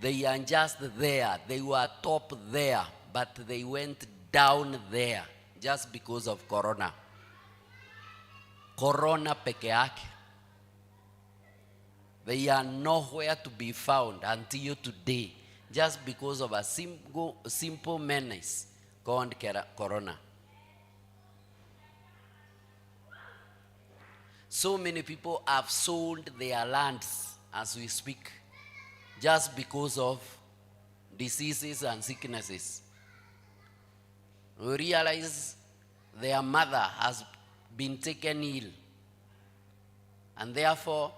They are just there. They were top there, but they went down there just because of corona. Corona peke yake. They are nowhere to be found until today, just because of a simple menace called corona. So many people have sold their lands as we speak, just because of diseases and sicknesses. We realize their mother has been taken ill, and therefore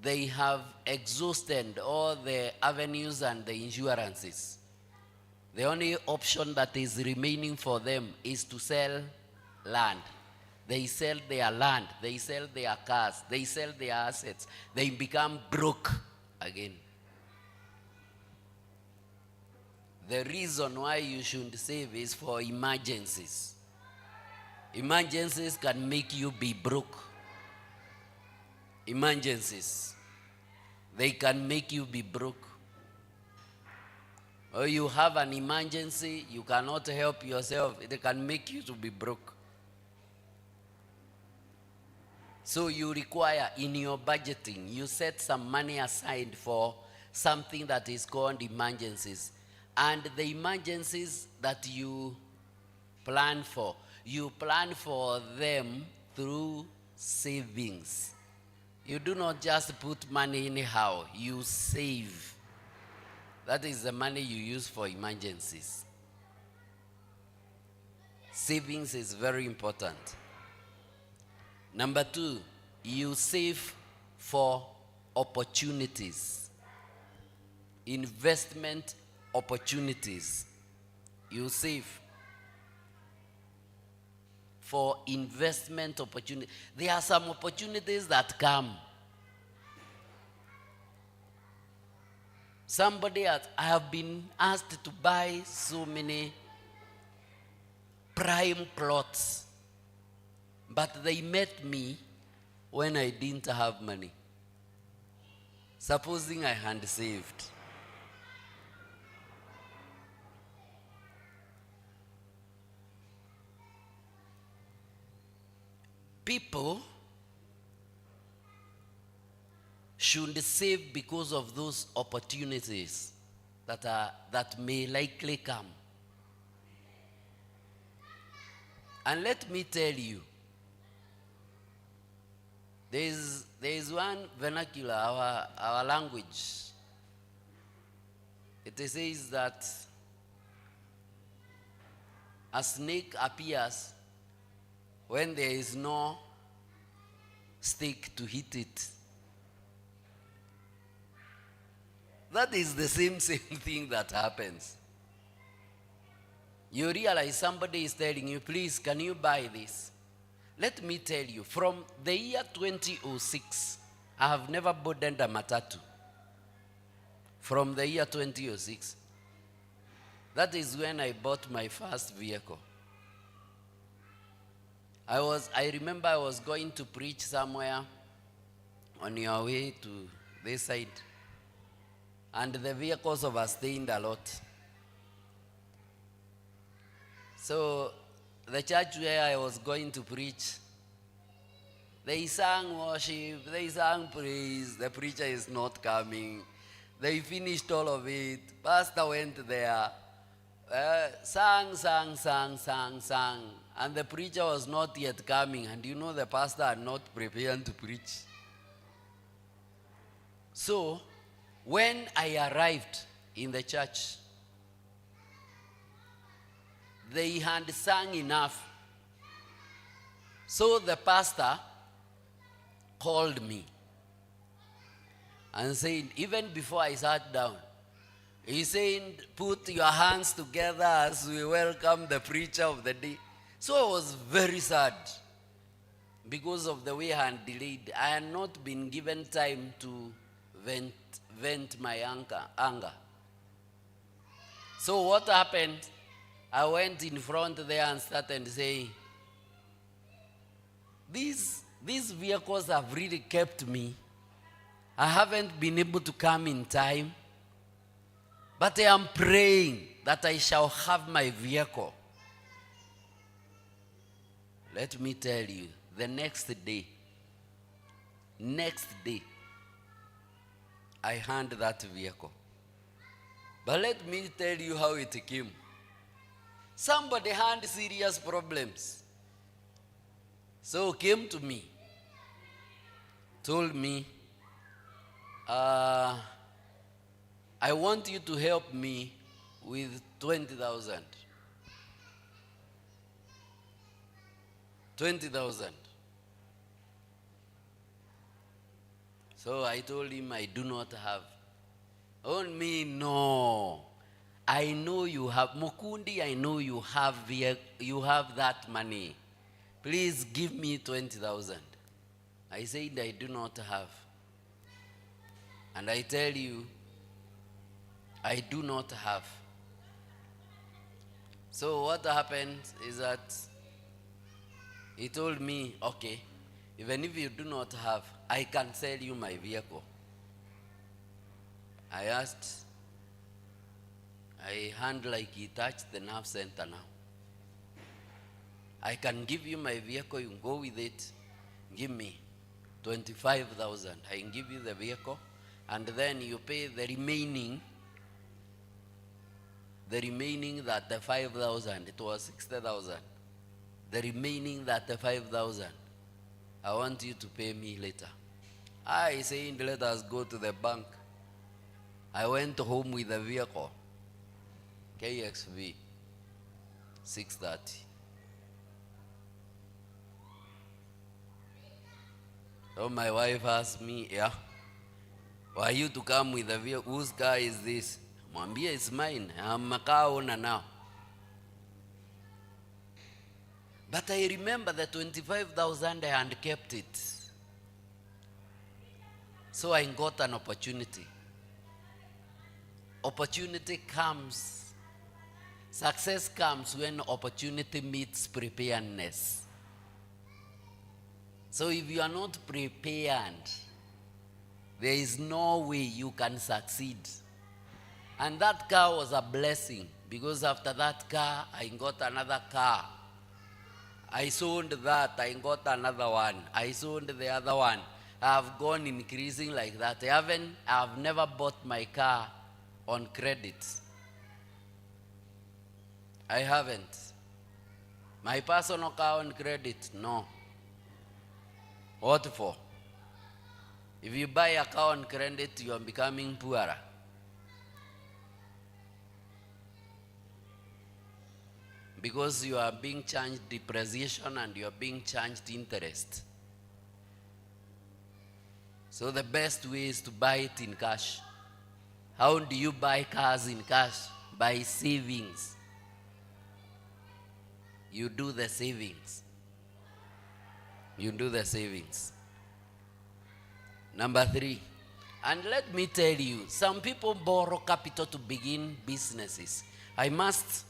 they have exhausted all the avenues and the insurances. The only option that is remaining for them is to sell land. They sell their land, they sell their cars, they sell their assets. They become broke again. The reason why you should save is for emergencies. Emergencies can make you be broke. Emergencies, they can make you be broke. Or you have an emergency, you cannot help yourself, it can make you to be broke. So you require, in your budgeting, you set some money aside for something that is called emergencies. And the emergencies that you plan for them through savings. You do not just put money anyhow, you save. That is the money you use for emergencies. Savings is very important. Number 2, you save for opportunities. Investment opportunities. You save for investment opportunities. There are some opportunities that come. I have been asked to buy so many prime plots, but they met me when I didn't have money. Supposing I had saved. People should save because of those opportunities that may likely come. And let me tell you, there is one vernacular, our language. It says that a snake appears when there is no stick to hit it. That is the same thing that happens. You realize somebody is telling you, please, can you buy this? Let me tell you, from the year 2006, I have never boarded a matatu. From the year 2006. That is when I bought my first vehicle. I remember I was going to preach somewhere on your way to this side. And the vehicles overstayed a lot. So the church where I was going to preach, they sang worship, they sang praise, the preacher is not coming. They finished all of it. Pastor went there, sang. And the preacher was not yet coming. And you know the pastor had not prepared to preach. So, when I arrived in the church, they had sung enough. So the pastor called me and said, even before I sat down, he said, put your hands together as we welcome the preacher of the day. So I was very sad because of the way I had delayed. I had not been given time to vent my anger. So what happened? I went in front there and started saying, these vehicles have really kept me I haven't been able to come in time, but I am praying that I shall have my vehicle. Let me tell you, the next day, I hand that vehicle. But let me tell you how it came. Somebody had serious problems. So came to me, told me, I want you to help me with 20,000. 20,000. So I told him I do not have. On me, no. I know you have, Mukundi, I know you have that money. Please give me 20,000. I said I do not have. And I tell you, I do not have. So what happened is that he told me, okay, even if you do not have, I can sell you my vehicle. I asked, I hand like he touched the nerve center now. I can give you my vehicle, you can go with it, give me 25,000. I can give you the vehicle, and then you pay the remaining that the 5,000, it was 60,000. The remaining that the 5,000, I want you to pay me later. I said, let us go to the bank. I went home with the vehicle, KXV 630. So my wife asked me, yeah, why you to come with the vehicle? Whose car is this? Mwambie, it's mine. I'm a car owner now. But I remember the 25,000 and kept it. So I got an opportunity. Opportunity comes. Success comes when opportunity meets preparedness. So if you are not prepared, there is no way you can succeed. And that car was a blessing, because after that car, I got another car. I sold that, I got another one. I sold the other one. I have gone increasing like that. I've never bought my car on credit. I haven't. My personal car on credit, no. What for? If you buy a car on credit, you are becoming poorer. Because you are being charged depreciation and you are being charged interest. So the best way is to buy it in cash. How do you buy cars in cash? By savings. You do the savings. You do the savings. Number 3. And let me tell you, some people borrow capital to begin businesses. I must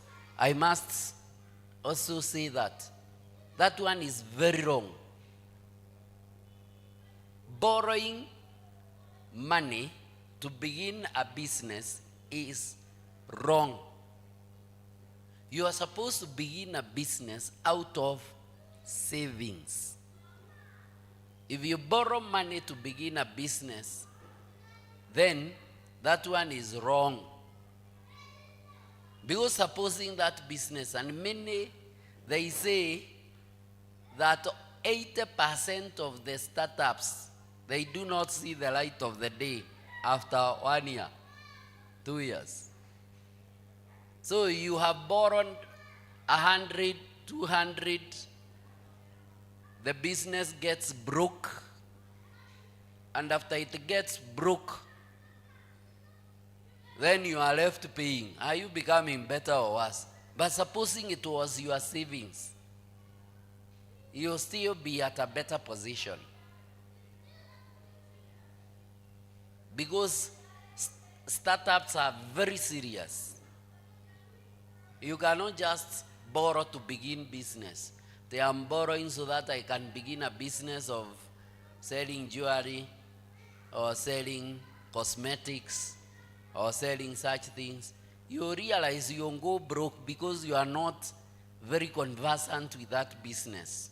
also say that one is very wrong. Borrowing money to begin a business is wrong. You are supposed to begin a business out of savings. If you borrow money to begin a business, then that one is wrong. Because supposing that business, and many, they say that 80% of the startups, they do not see the light of the day after 1 year, 2 years. So you have borrowed 100, 200, the business gets broke, and after it gets broke, then you are left paying. Are you becoming better or worse? But supposing it was your savings, you'll still be at a better position. Because startups are very serious. You cannot just borrow to begin business. They are borrowing so that I can begin a business of selling jewelry, or selling cosmetics or selling such things, you realize you'll go broke because you are not very conversant with that business.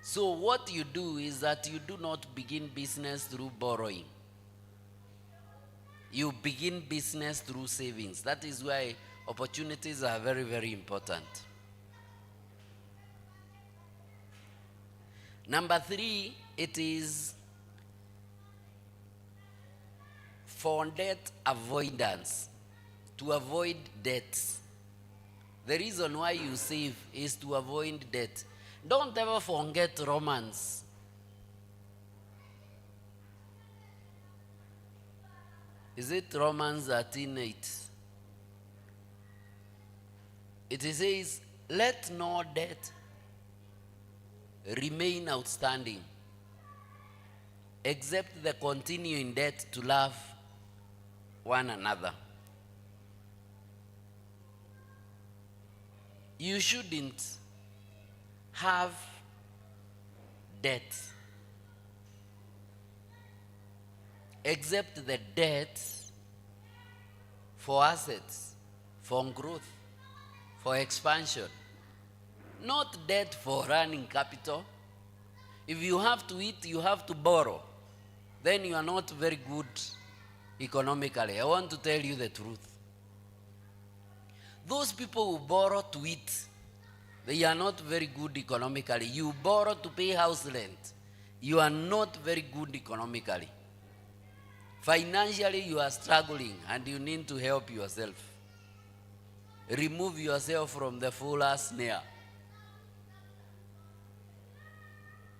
So what you do is that you do not begin business through borrowing. You begin business through savings. That is why opportunities are very, very important. Number 3, it is for debt avoidance, to avoid debts. The reason why you save is to avoid debt. Don't ever forget Romans. Is it Romans 13:8? It says, let no debt remain outstanding, except the continuing debt to love one another. You shouldn't have debt except the debt for assets, for growth, for expansion. Not debt for running capital. If you have to eat, you have to borrow. Then you are not very good economically. I want to tell you the truth. Those people who borrow to eat, they are not very good economically. You borrow to pay house rent, you are not very good economically. Financially, you are struggling and you need to help yourself. Remove yourself from the fuller's snare.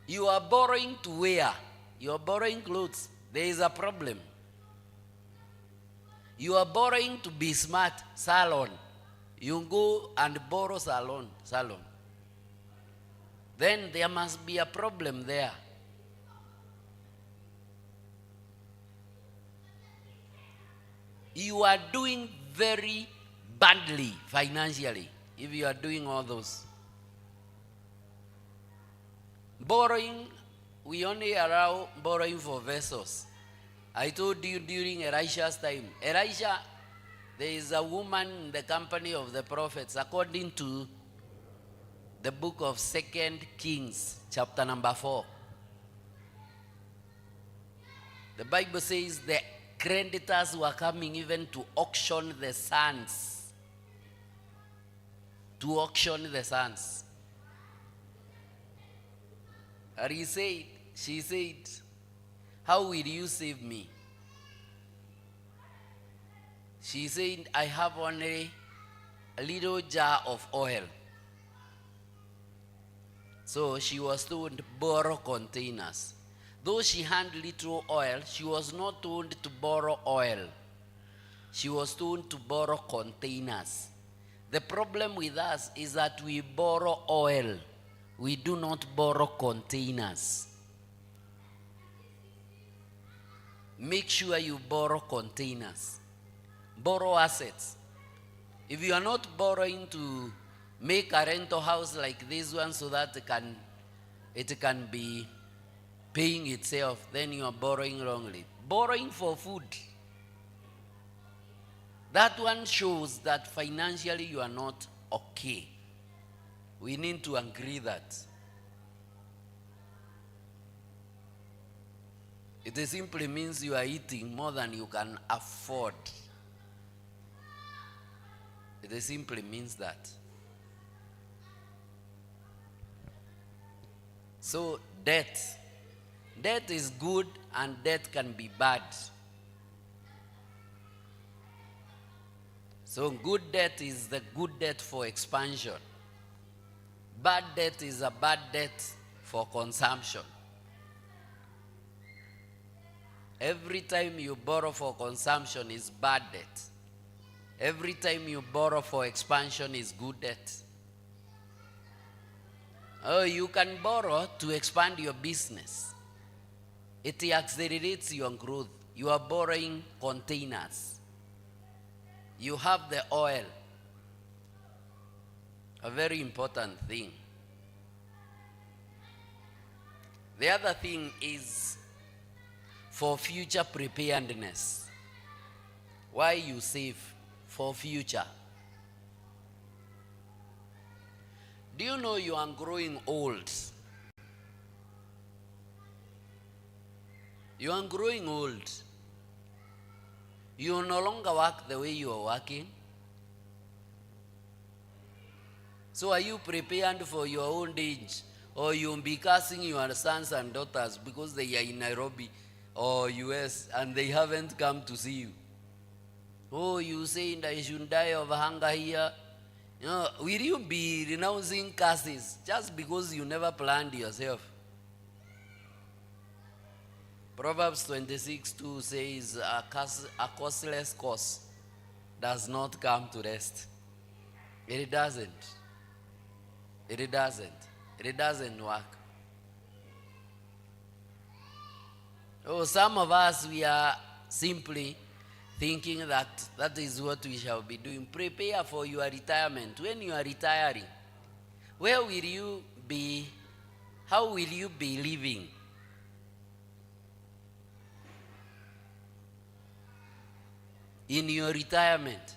You are borrowing to wear. You are borrowing clothes. There is a problem. You are borrowing to be smart. Salon. You go and borrow salon. Then there must be a problem there. You are doing very badly financially if you are doing all those. Borrowing, we only allow borrowing for vessels. I told you during Elisha's time. Elisha, there is a woman in the company of the prophets, according to the book of 2 Kings, chapter number 4. The Bible says the creditors were coming even to auction the sons. To auction the sons. And she said, how will you save me? She said, I have only a little jar of oil. So she was told to borrow containers. Though she had little oil, she was not told to borrow oil. She was told to borrow containers. The problem with us is that we borrow oil. We do not borrow containers. Make sure you borrow containers. Borrow assets. If you are not borrowing to make a rental house like this one so that it can be paying itself, then you are borrowing wrongly. Borrowing for food. That one shows that financially you are not okay. We need to agree that. It simply means you are eating more than you can afford. It simply means that. So debt. Debt is good and debt can be bad. So good debt is the good debt for expansion. Bad debt is a bad debt for consumption. Every time you borrow for consumption is bad debt. Every time you borrow for expansion is good debt. Oh, you can borrow to expand your business. It accelerates your growth. You are borrowing containers. You have the oil. A very important thing. The other thing is for future preparedness. Why you save? For future. Do you know you are growing old? You are growing old. You no longer work the way you are working. So are you prepared for your old age? Or you'll be cursing your sons and daughters because they are in Nairobi or US and they haven't come to see you? Oh, you saying that you should die of hunger here? You know, will you be renouncing curses just because you never planned yourself? Proverbs 26:2 says, a costless course does not come to rest. It doesn't. It doesn't. It doesn't work. Oh, some of us, we are simply thinking that that is what we shall be doing. Prepare for your retirement. When you are retiring, where will you be? How will you be living? In your retirement,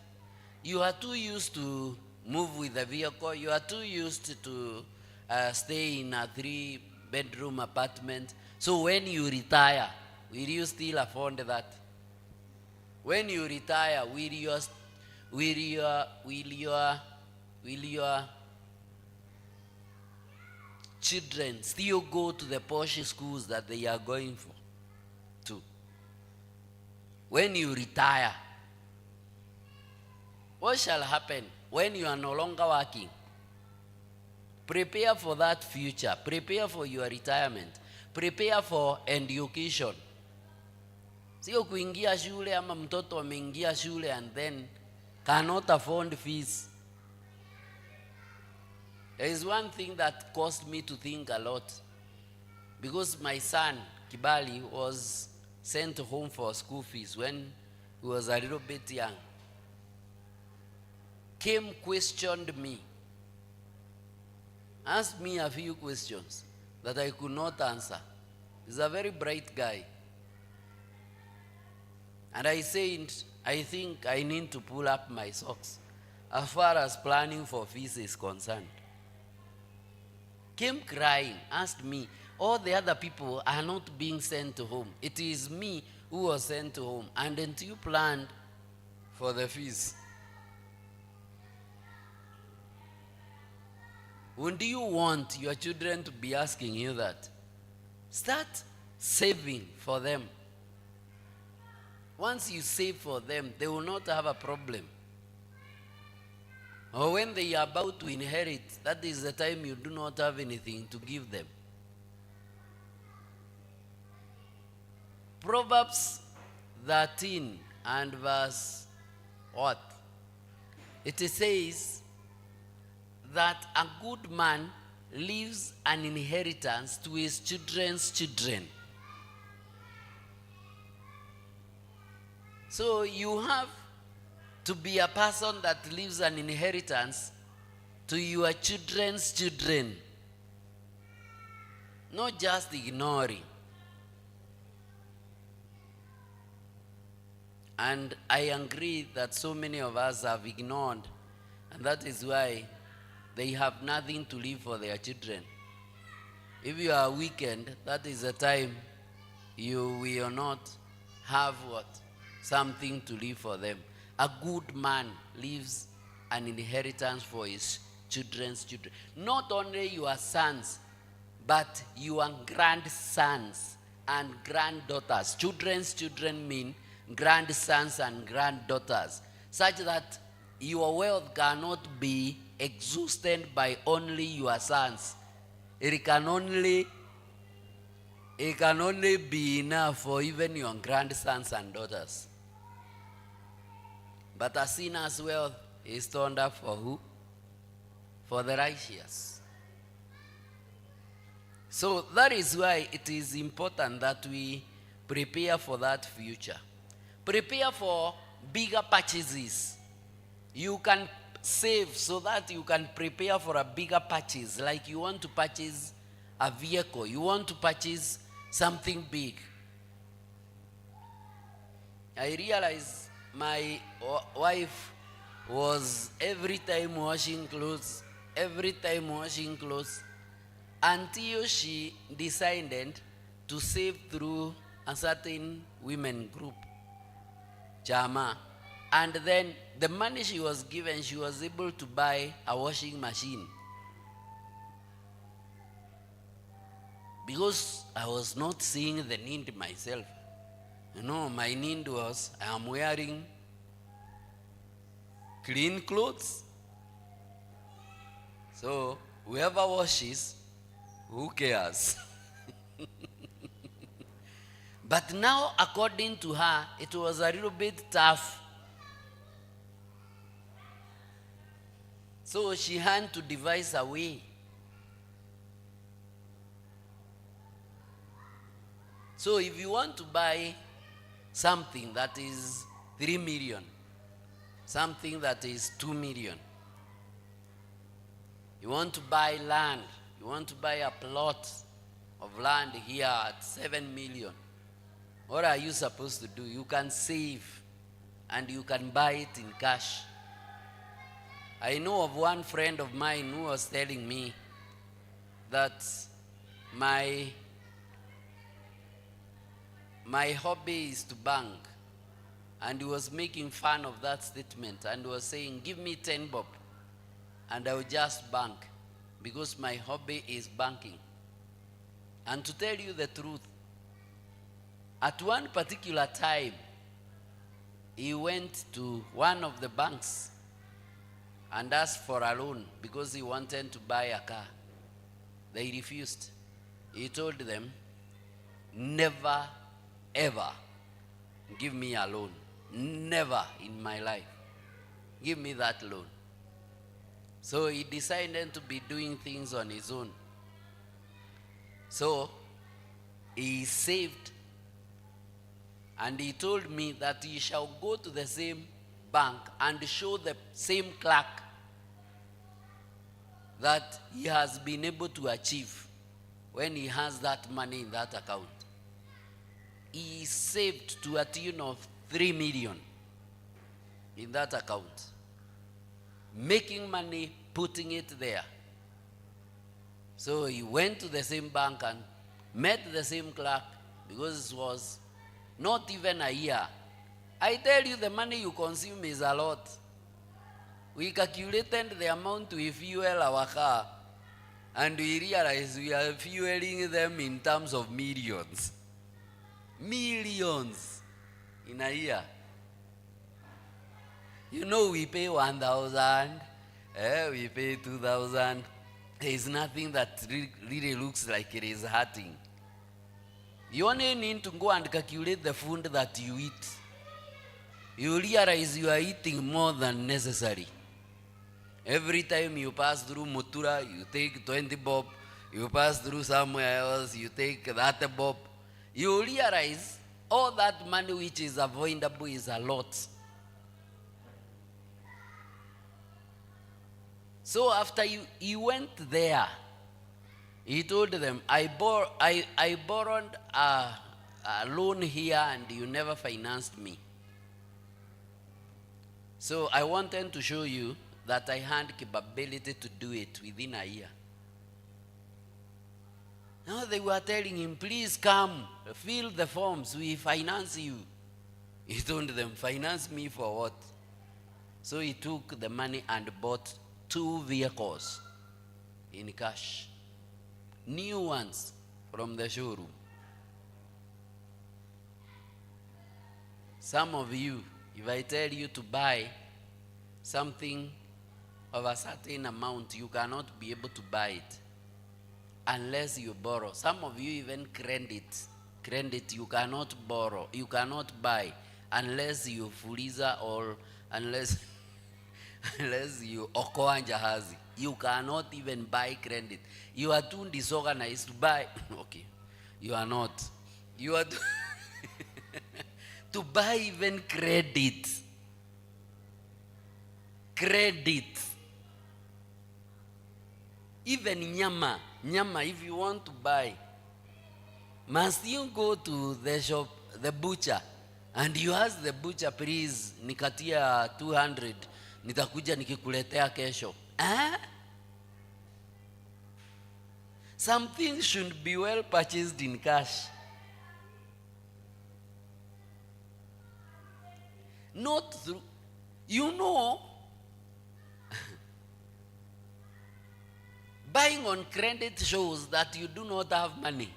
you are too used to move with a vehicle. You are too used to stay in a 3-bedroom apartment. So when you retire, will you still afford that? When you retire, will your children still go to the posh schools that they are going to? When you retire, what shall happen when you are no longer working? Prepare for that future. Prepare for your retirement. Prepare for education. Sio kuingia shule ama mtoto ameingia shule and then cannot afford fees. There is one thing that caused me to think a lot. Because my son, Kibali, was sent home for school fees when he was a little bit young. Came, questioned me, asked me a few questions that I could not answer. He's a very bright guy. And I said, I think I need to pull up my socks as far as planning for fees is concerned. Came crying, asked me, all the other people are not being sent home. It is me who was sent home. And didn't you plan for the fees? When do you want your children to be asking you that? Start saving for them. Once you save for them, they will not have a problem. Or when they are about to inherit, that is the time you do not have anything to give them. Proverbs 13 and verse what? It says that a good man leaves an inheritance to his children's children. So you have to be a person that leaves an inheritance to your children's children. Not just ignoring. And I agree that so many of us have ignored, and that is why they have nothing to leave for their children. If you are weekend, that is the time you will not have what? Something to leave for them. A good man leaves an inheritance for his children's children. Not only your sons, but your grandsons and granddaughters. Children's children mean grandsons and granddaughters, such that your wealth cannot be exhausted by only your sons. It can only be enough for even your grandsons and daughters. But a sinner's wealth is stored up for who? For the righteous. So that is why it is important that we prepare for that future. Prepare for bigger purchases. You can save so that you can prepare for a bigger purchase. Like you want to purchase a vehicle. You want to purchase something big. I realized my wife was every time washing clothes, until she decided to save through a certain women group, Jama. And then the money she was given, she was able to buy a washing machine. Because I was not seeing the need myself. My need was, I am wearing clean clothes. So whoever washes, who cares? But now, according to her, it was a little bit tough. So she had to devise a way. So if you want to buy something that is 3 million, something that is 2 million, you want to buy land, you want to buy a plot of land here at 7 million, what are you supposed to do? You can save and you can buy it in cash. I know of one friend of mine who was telling me that my hobby is to bank. And he was making fun of that statement and was saying, give me 10 bob and I will just bank because my hobby is banking. And to tell you the truth, at one particular time, he went to one of the banks and asked for a loan because he wanted to buy a car. They refused. He told them, never, ever give me a loan. Never in my life. Give me that loan. So he decided to be doing things on his own. So he saved, and he told me that he shall go to the same bank and show the same clerk that he has been able to achieve when he has that money in that account. He saved to a tune of 3 million in that account. Making money, putting it there. So he went to the same bank and met the same clerk because it was not even a year. I tell you, the money you consume is a lot. We calculated the amount we fuel our car and we realized we are fueling them in terms of millions. Millions in a year. We pay 1,000, we pay 2,000. There is nothing that really looks like it is hurting. You only need to go and calculate the food that you eat. You realize you are eating more than necessary. Every time you pass through Mutura, you take 20 bob. You pass through somewhere else, you take that bob. You realize all that money which is avoidable is a lot. So after he went there, he told them, I borrowed a loan here and you never financed me. So I wanted to show you that I had capability to do it within a year. Now they were telling him, please come, fill the forms, we finance you. He told them, finance me for what? So he took the money and bought 2 vehicles in cash. New ones from the showroom. Some of you, if I tell you to buy something of a certain amount, you cannot be able to buy it unless you borrow. Some of you even credit you cannot borrow, you cannot buy unless you fuliza or unless you okoa jahazi. You cannot even buy credit. You are too disorganized to buy. Okay, you are not. You are to buy even credit. Even nyama, if you want to buy, must you go to the shop, the butcher, And you ask the butcher, please, nikatia 200, nitakuja nikikuletea kesho. Some things should be well purchased in cash. Not through, buying on credit shows that you do not have money.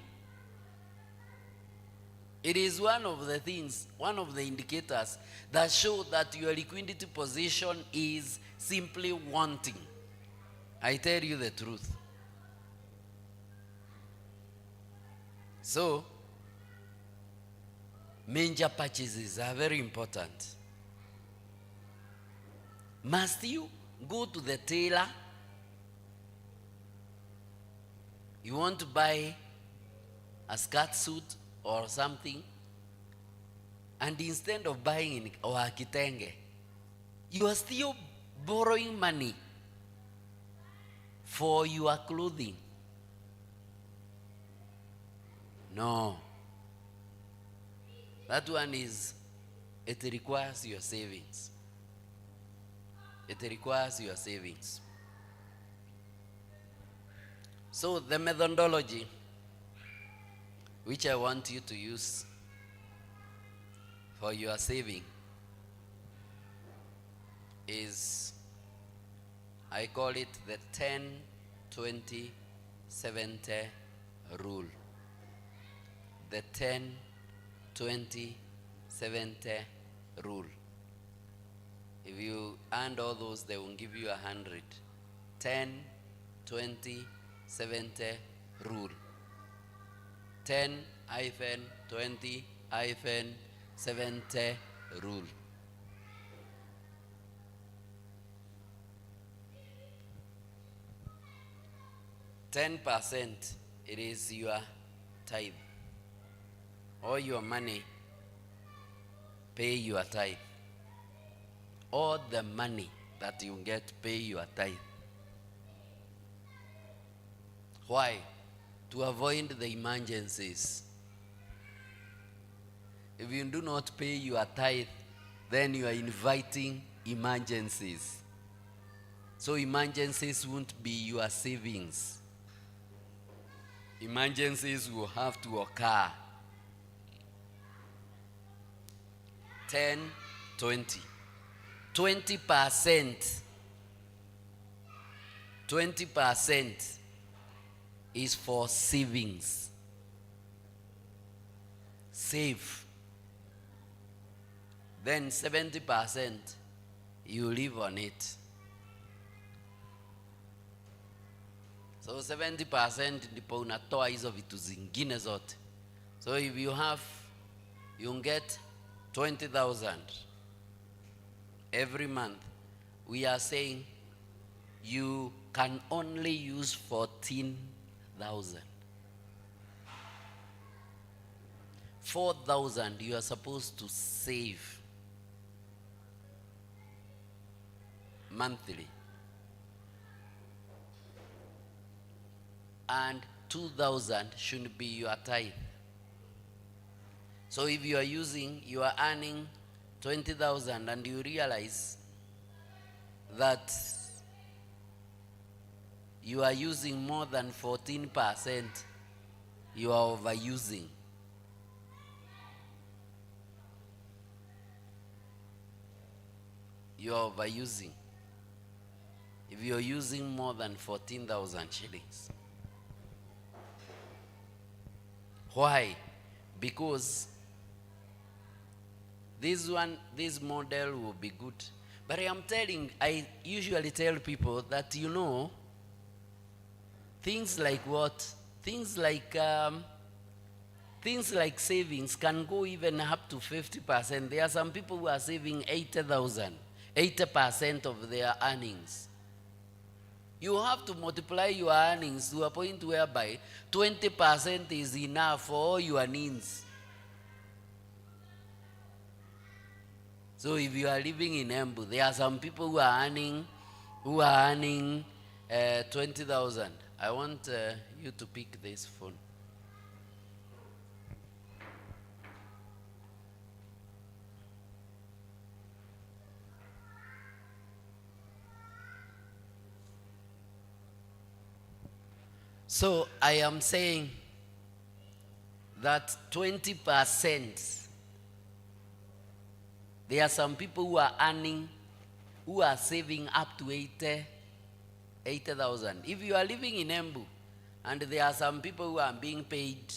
It is one of the things, one of the indicators that show that your liquidity position is simply wanting. I tell you the truth. So, major purchases are very important. Must you go to the tailor? You want to buy a skirt suit or something, and instead of buying or a kitenge, you are still borrowing money for your clothing. No. That one is, it requires your savings. It requires your savings. So the methodology which I want you to use for your saving is, I call it the 10-20-70 rule. The 10-20-70 rule. If you add all those, they will give you 100. 10-20-70 rule. 10-20-70 rule. %, it is your tithe. All your money, pay your tithe. All the money that you get, pay your tithe. Why? To avoid the emergencies. If you do not pay your tithe, then you are inviting emergencies. So emergencies won't be your savings. Emergencies will have to occur. 10-20. 20% is for savings. Save. Then 70% you live on it. So 70% ndipo unatoa hizo vitu zingine zote. So if you get 20,000 every month, we are saying you can only use 14,000. 4,000 you are supposed to save monthly, and 2,000 should be your tithe. So if you are earning 20,000 and you realize that you are using more than 14%, you are overusing. You are overusing. If you are using more than 14,000 shillings. Why? Because this model will be good. But I usually tell people that, things like what? Things like savings can go even up to 50%. There are some people who are saving 80% of their earnings. You have to multiply your earnings to a point whereby 20% is enough for all your needs. So if you are living in Embu, there are some people who are earning 20,000. I want you to pick this phone. So I am saying that 20%, there are some people who are earning, who are saving up to 80,000. If you are living in Embu, and there are some people who are being paid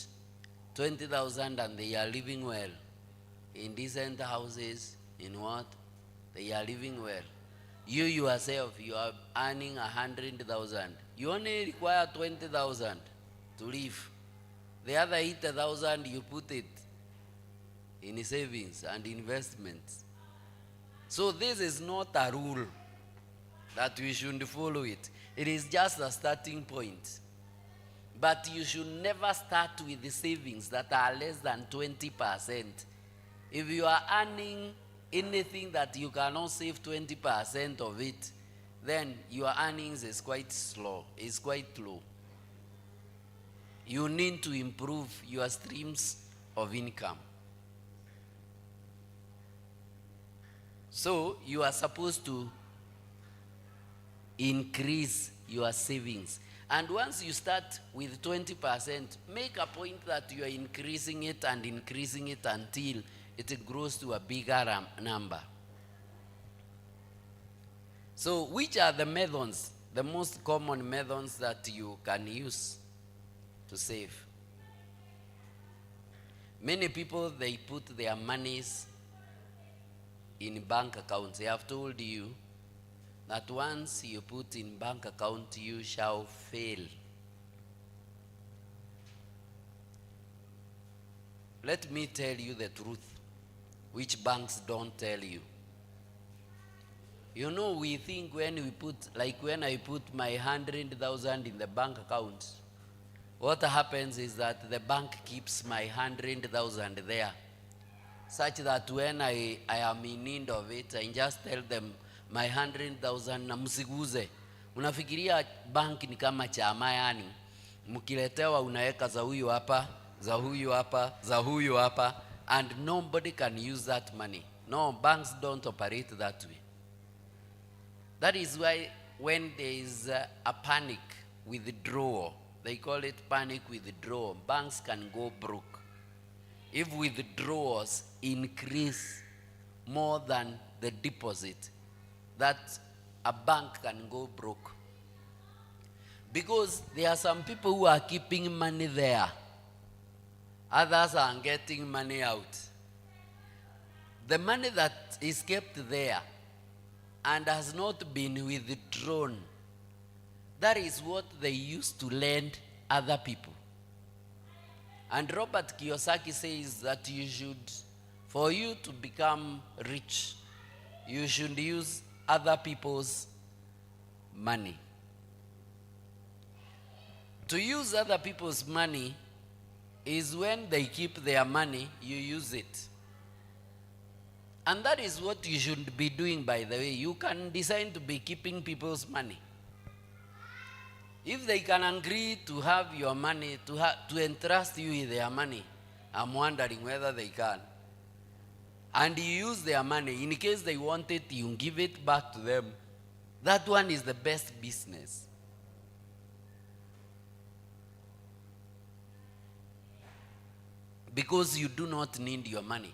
20,000 and they are living well, in decent houses, in what? They are living well. You yourself, you are earning 100,000. You only require 20,000 to live. The other 80,000, you put it in savings and investments. So this is not a rule that we should follow it. It is just a starting point. But you should never start with the savings that are less than 20%. If you are earning anything that you cannot save 20% of it, then your earnings is quite low. You need to improve your streams of income. So you are supposed to increase your savings. And once you start with 20%, make a point that you are increasing it until it grows to a bigger number. So which are the methods, the most common methods that you can use to save? Many people, they put their monies in bank accounts. I have told you that once you put in bank account, you shall fail. Let me tell you the truth, which banks don't tell you. You know, we think when we put, like when I put my 100,000 in the bank account, what happens is that the bank keeps my 100,000 there, such that when I am in need of it, I just tell them my 100,000 na msiguze. Unafikiria bank ni kama chama yani, mkiletewa unaweka za huyu hapa, za huyu hapa, za huyu hapa, and nobody can use that money. No, banks don't operate that way. That is why when there is a panic withdrawal, they call it panic withdrawal, banks can go broke. If withdrawals increase more than the deposit, that a bank can go broke. Because there are some people who are keeping money there. Others are getting money out. The money that is kept there and has not been withdrawn, that is what they used to lend other people. And Robert Kiyosaki says that for you to become rich, you should use other people's money. To use other people's money is when they keep their money, you use it. And that is what you should be doing, by the way. You can decide to be keeping people's money. If they can agree to have your money, to entrust you with their money, I'm wondering whether they can. And you use their money. In case they want it, you give it back to them. That one is the best business. Because you do not need your money.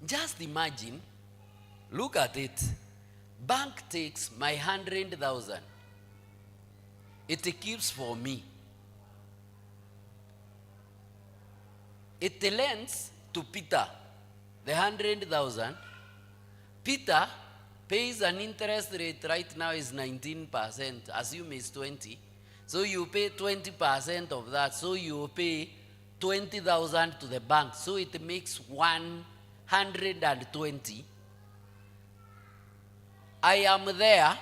Just imagine, look at it. Bank takes my 100,000. It keeps for me. It lends to Peter the 100,000. Peter pays an interest rate right now is 19%. Assume it's 20. So you pay 20% of that. So you pay 20,000 to the bank. So it makes 120. I am there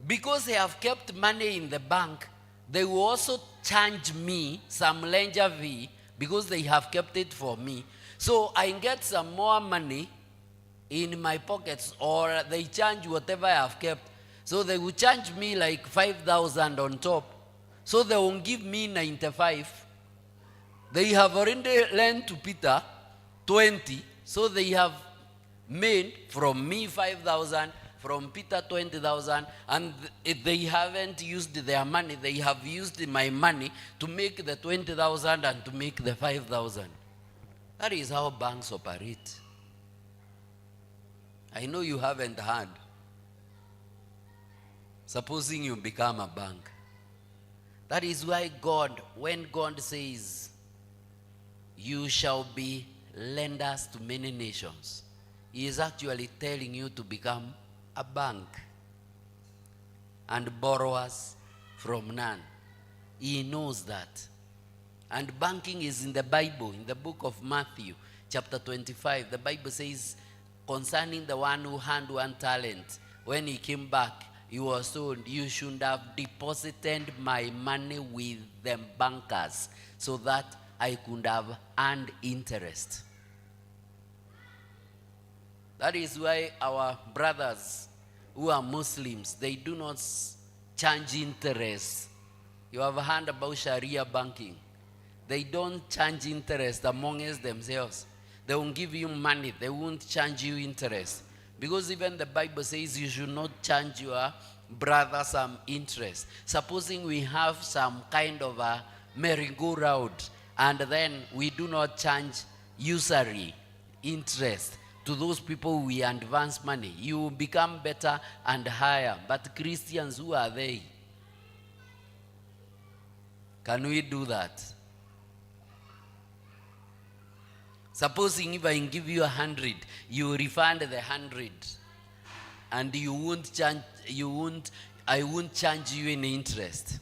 because I have kept money in the bank. They will also charge me some lender fee because they have kept it for me. So I get some more money in my pockets, or they charge whatever I have kept. So they will charge me like 5,000 on top. So they won't give me 95. They have already lent to Peter 20. So they have made from me 5,000. from Peter 20,000, and if they haven't used their money, they have used my money to make the 20,000 and to make the 5,000. That is how banks operate. I know you haven't heard. Supposing you become a bank. That is why God, when God says, you shall be lenders to many nations, He is actually telling you to become a bank and borrowers from none. He knows that. And banking is in the Bible, in the book of Matthew, chapter 25. The Bible says, concerning the one who had 1 talent, when he came back, he was told, you should have deposited my money with the bankers so that I could have earned interest. That is why our brothers who are Muslims, they do not charge interest. You have heard about Sharia banking. They don't charge interest amongst themselves. They won't give you money. They won't charge you interest. Because even the Bible says you should not charge your brother some interest. Supposing we have some kind of a merry-go-round, and then we do not charge usury interest to those people we advance money, you will become better and higher. But Christians, who are they? Can we do that? Supposing if I give you 100, you refund the 100, and you won't charge. I won't charge you any interest.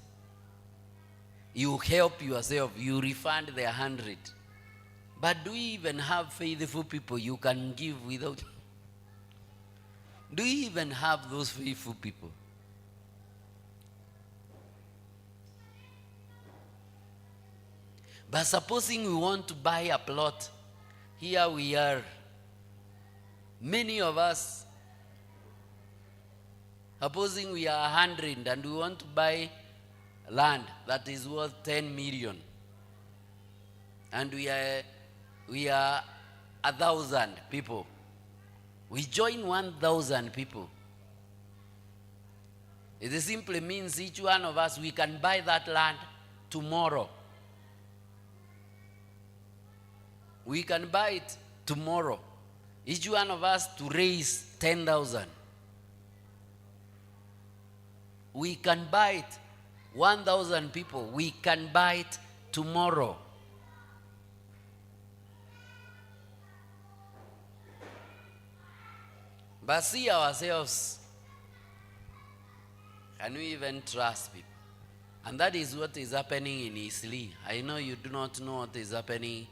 You help yourself. You refund the 100. But do you even have faithful people you can give without? Do you even have those faithful people? But supposing we want to buy a plot, here we are. Many of us, supposing we are 100 and we want to buy land that is worth 10 million, and we are 1,000 people. We join 1,000 people. It simply means each one of us, we can buy that land tomorrow. We can buy it tomorrow. Each one of us to raise 10,000. We can buy it. 1,000 people. We can buy it tomorrow. But see ourselves. Can we even trust people? And that is what is happening in Isli. I know you do not know what is happening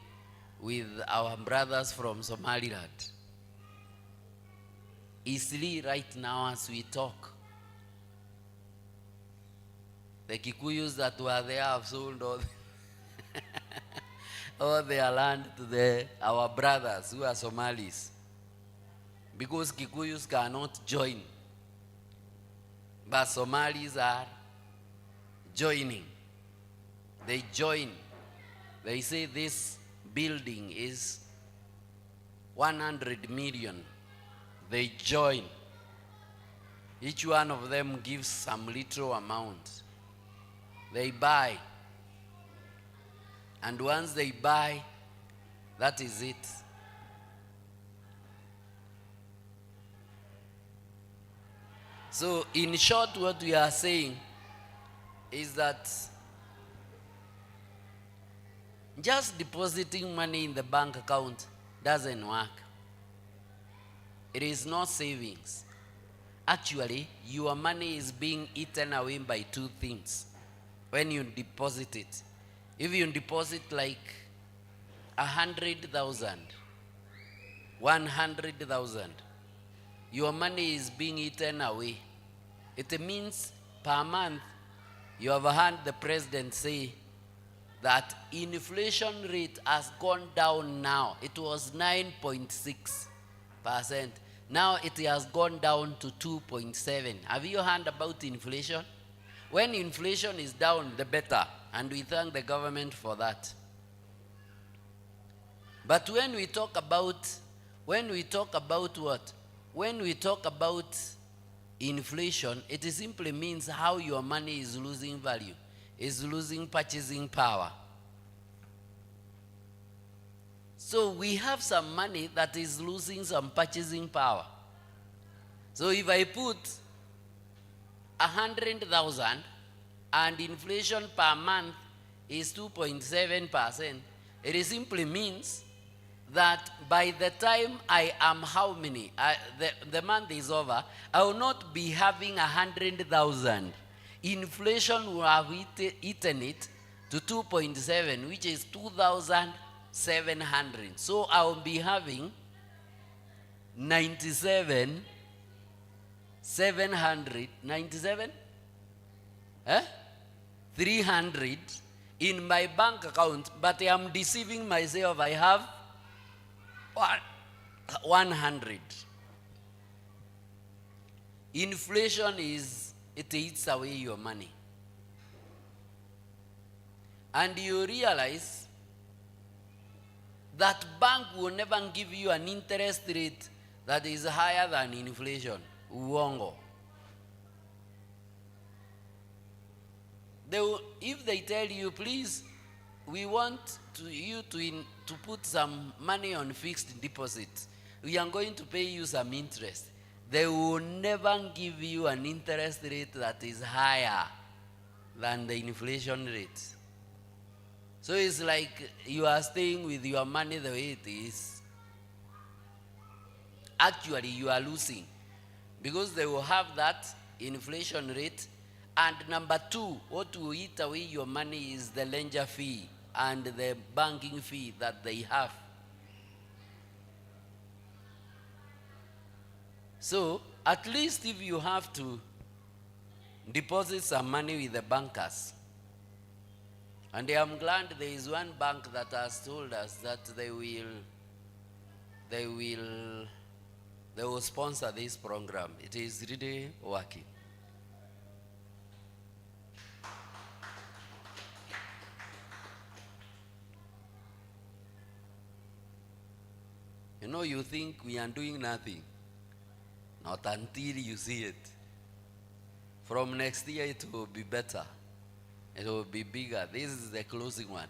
with our brothers from Somaliland. Isli right now as we talk, the Kikuyus that were there have sold all their land to our brothers who are Somalis. Because Kikuyus cannot join. But Somalis are joining. They join. They say this building is 100 million. They join. Each one of them gives some little amount. They buy. And once they buy, that is it. So in short, what we are saying is that just depositing money in the bank account doesn't work. It is not savings. Actually, your money is being eaten away by two things when you deposit it. If you deposit like 100,000, 100,000, your money is being eaten away. It means per month, you have heard the president say that inflation rate has gone down now. It was 9.6%. Now it has gone down to 2.7. Have you heard about inflation? When inflation is down, the better. And we thank the government for that. But when we talk about what? When we talk about inflation, it simply means how your money is losing value, is losing purchasing power. So we have some money that is losing some purchasing power. So if I put 100,000 and inflation per month is 2.7%, it simply means that by the time I am the month is over, I will not be having 100,000. Inflation will have eaten it to 2.7, which is 2,700. So I will be having 300 in my bank account, but I am deceiving myself. I have 100. Inflation it eats away your money. And you realize that bank will never give you an interest rate that is higher than inflation. Uongo. If they tell you, please, we want you to put some money on fixed deposit, we are going to pay you some interest, they will never give you an interest rate that is higher than the inflation rate. So it's like you are staying with your money the way it is. Actually, you are losing, because they will have that inflation rate. And number two, what will eat away your money is the lender fee and the banking fee that they have. So at least if you have to deposit some money with the bankers, and I am glad there is one bank that has told us that they will sponsor this program. It is really working. You know, you think we are doing nothing. Not until you see it. From next year it will be better. It will be bigger. This is the closing one.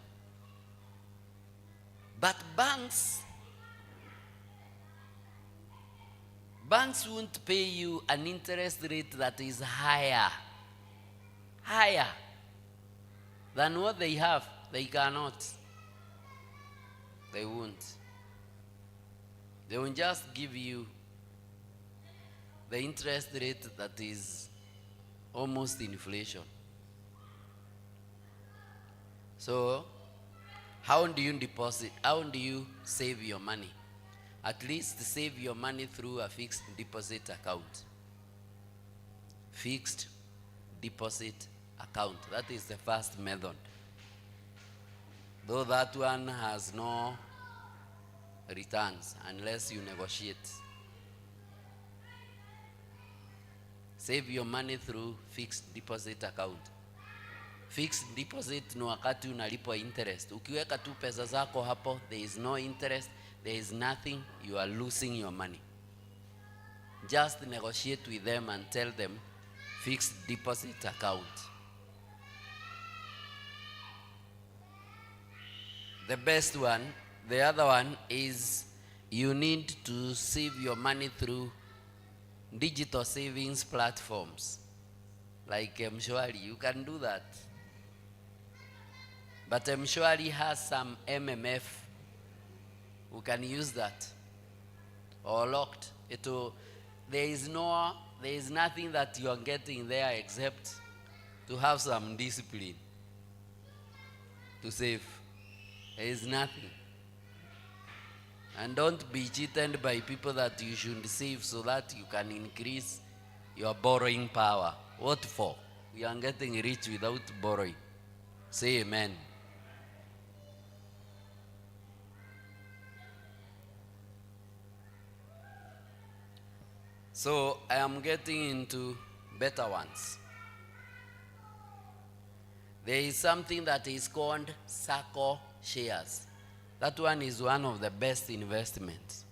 But banks won't pay you an interest rate that is higher than what they have. They cannot. They won't. They will just give you the interest rate that is almost inflation. So, how do you deposit? How do you save your money? At least save your money through a fixed deposit account. Fixed deposit account. That is the first method. Though that one has no returns unless you negotiate. Save your money through fixed deposit account. Fixed deposit ni wakati unalipwa interest. Ukiweka tu pesa zako hapo, there is no interest, there is nothing, you are losing your money. Just negotiate with them and tell them fixed deposit account. The best one, the other one is you need to save your money through digital savings platforms like Mshwari. You can do that. But Mshwari has some MMF. You can use that. Or locked. There is nothing that you are getting there except to have some discipline to save. There is nothing. And don't be cheated by people that you should save so that you can increase your borrowing power. What for? We are getting rich without borrowing. Say amen. So I am getting into better ones. There is something that is called SACCO shares. That one is one of the best investments.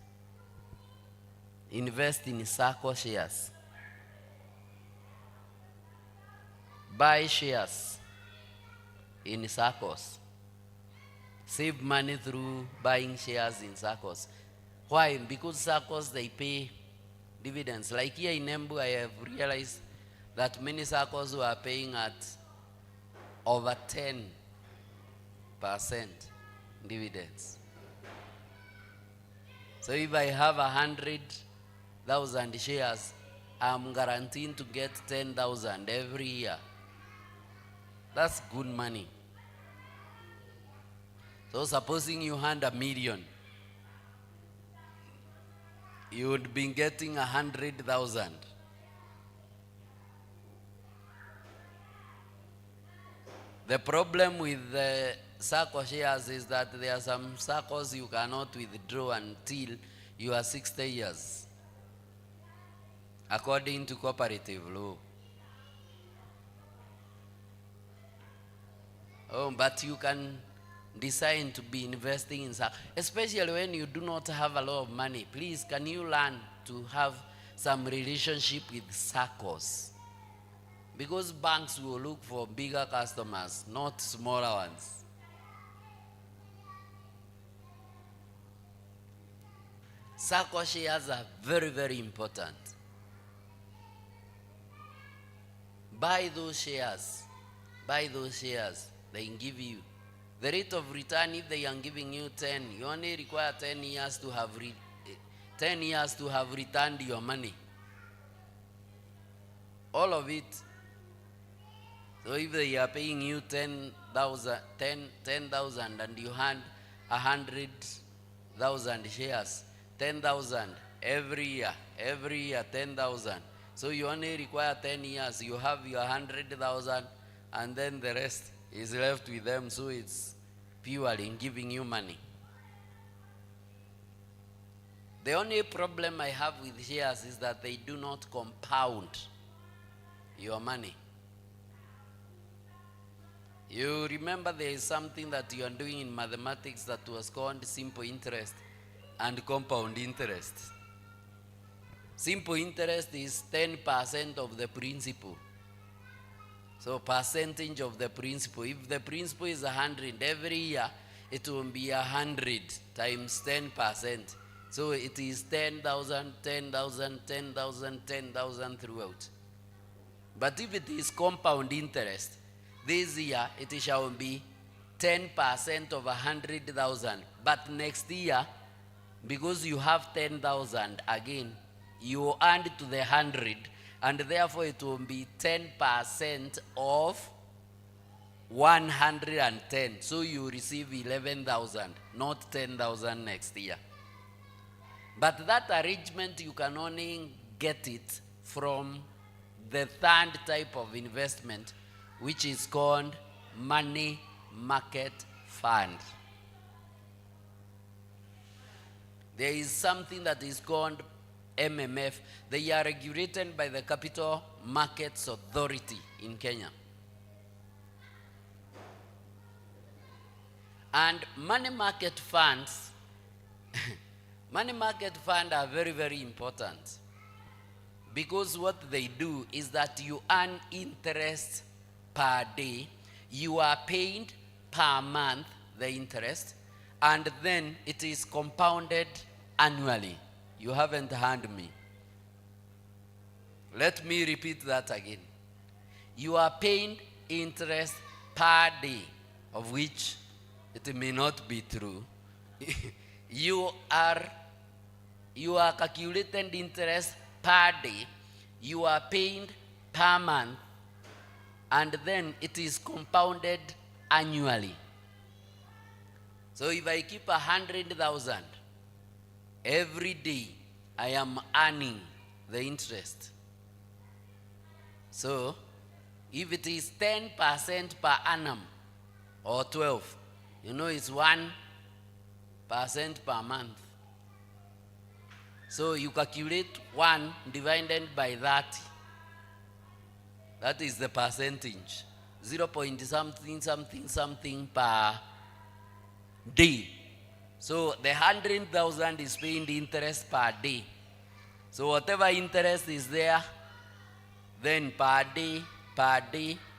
Invest in SACCO shares. Buy shares in SACCOs. Save money through buying shares in SACCOs. Why? Because SACCOs, they pay dividends. Like here in Embu, I have realized that many SACCOs were paying at over 10% dividends. So if I have 100,000 shares, I'm guaranteed to get 10,000 every year. That's good money. So supposing you hand 1,000,000, you would be getting 100,000. The problem with the SACCO shares is that there are some SACCOs you cannot withdraw until you are 60 years, according to cooperative law. Oh, but you can decide to be investing in SACCO, especially when you do not have a lot of money. Please, can you learn to have some relationship with SACCOs? Because banks will look for bigger customers, not smaller ones. SACCO shares are very, very important. Buy those shares. Buy those shares. They give you the rate of return. If they are giving you 10, you only require 10 years to have 10 years to have returned your money. All of it. So if they are paying you 10,000 and you hand 100,000 shares, 10,000 every year, 10,000. So you only require 10 years. You have your 100,000 and then the rest is left with them. So it's purely giving you money. The only problem I have with shares is that they do not compound your money. You remember there is something that you are doing in mathematics that was called simple interest and compound interest. Simple interest is 10% of the principal. So percentage of the principal. If the principal is 100, every year it will be 100 times 10%. So it is 10,000, 10,000, 10,000, 10,000 throughout. But if it is compound interest, this year it shall be 10% of 100,000. But next year, because you have 10,000 again, you add to the 100, and therefore it will be 10% of 110. So you receive 11,000, not 10,000 next year. But that arrangement, you can only get it from the third type of investment, which is called money market fund. There is something that is called MMF. They are regulated by the Capital Markets Authority in Kenya. And money market funds, money market funds are very, very important, because what they do is that you earn interest per day, you are paid per month the interest, and then it is compounded annually. You haven't heard me. Let me repeat that again. You are paying interest per day, of which it may not be true. you are calculating interest per day, you are paying per month, and then it is compounded annually. So if I keep 100,000, every day I am earning the interest. So if it is 10% per annum, or 12, you know it's 1% per month. So you calculate 1 divided by 30. That is the percentage. 0 point something, something, something per day. So the 100,000 is paying the interest per day. So whatever interest is there, then per day,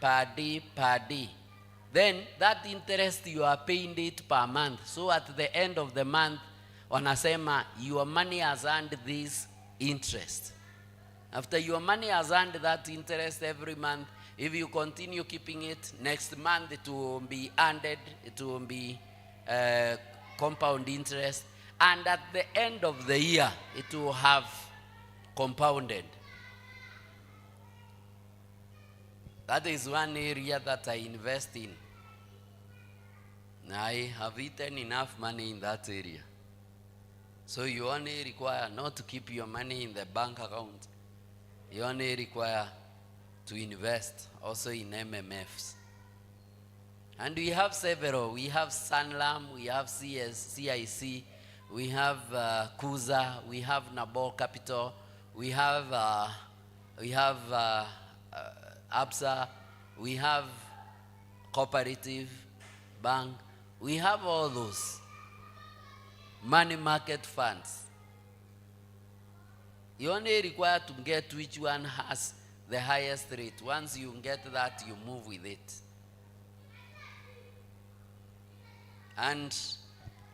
per day. Then that interest you are paying it per month. So at the end of the month, wanasema your money has earned this interest. After your money has earned that interest every month, if you continue keeping it, next month it will be earned, it will be compound interest. And at the end of the year, it will have compounded. That is one area that I invest in. I have eaten enough money in that area. So you only require not to keep your money in the bank account. You only require to invest also in MMFs. And we have several. We have Sanlam, we have CIC, we have Kuza, we have Nabor Capital, we have Absa, we have Cooperative Bank. We have all those money market funds. You only require to get which one has the highest rate. Once you get that, you move with it. And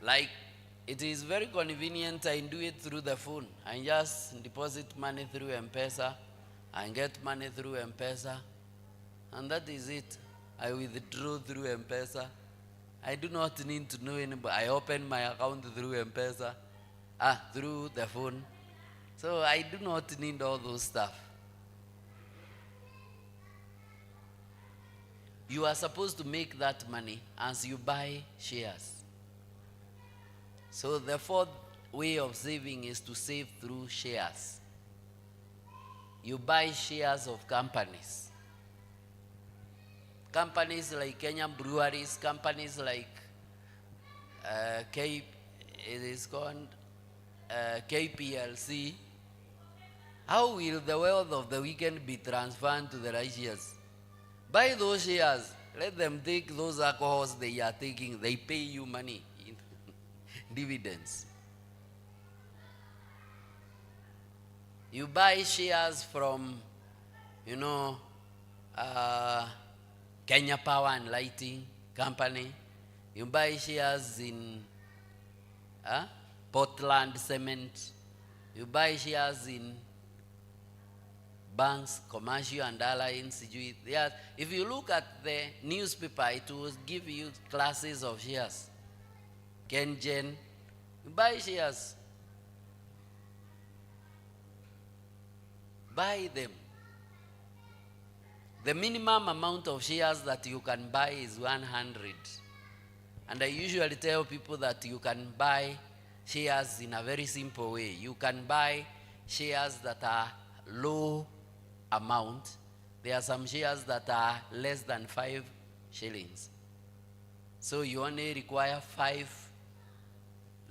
like it is very convenient, I do it through the phone. I just deposit money through M-Pesa and get money through M-Pesa. And that is it. I withdraw through M-Pesa. I do not need to know anybody. I open my account through M-Pesa, through the phone. So I do not need all those stuff. You are supposed to make that money as you buy shares. So the fourth way of saving is to save through shares. You buy shares of companies. Companies like Kenyan breweries, companies like KPLC. How will the wealth of the weekend be transferred to the righteous? Buy those shares. Let them take those alcohols they are taking. They pay you money in dividends. You buy shares from, Kenya Power and Lighting Company. You buy shares in Portland Cement. You buy shares in banks, commercial and alliance. If you look at the newspaper, it will give you classes of shares. Kengen, you buy shares. Buy them. The minimum amount of shares that you can buy is 100. And I usually tell people that you can buy shares in a very simple way. You can buy shares that are low amount. There are some shares that are less than 5 shillings. So you only require 5,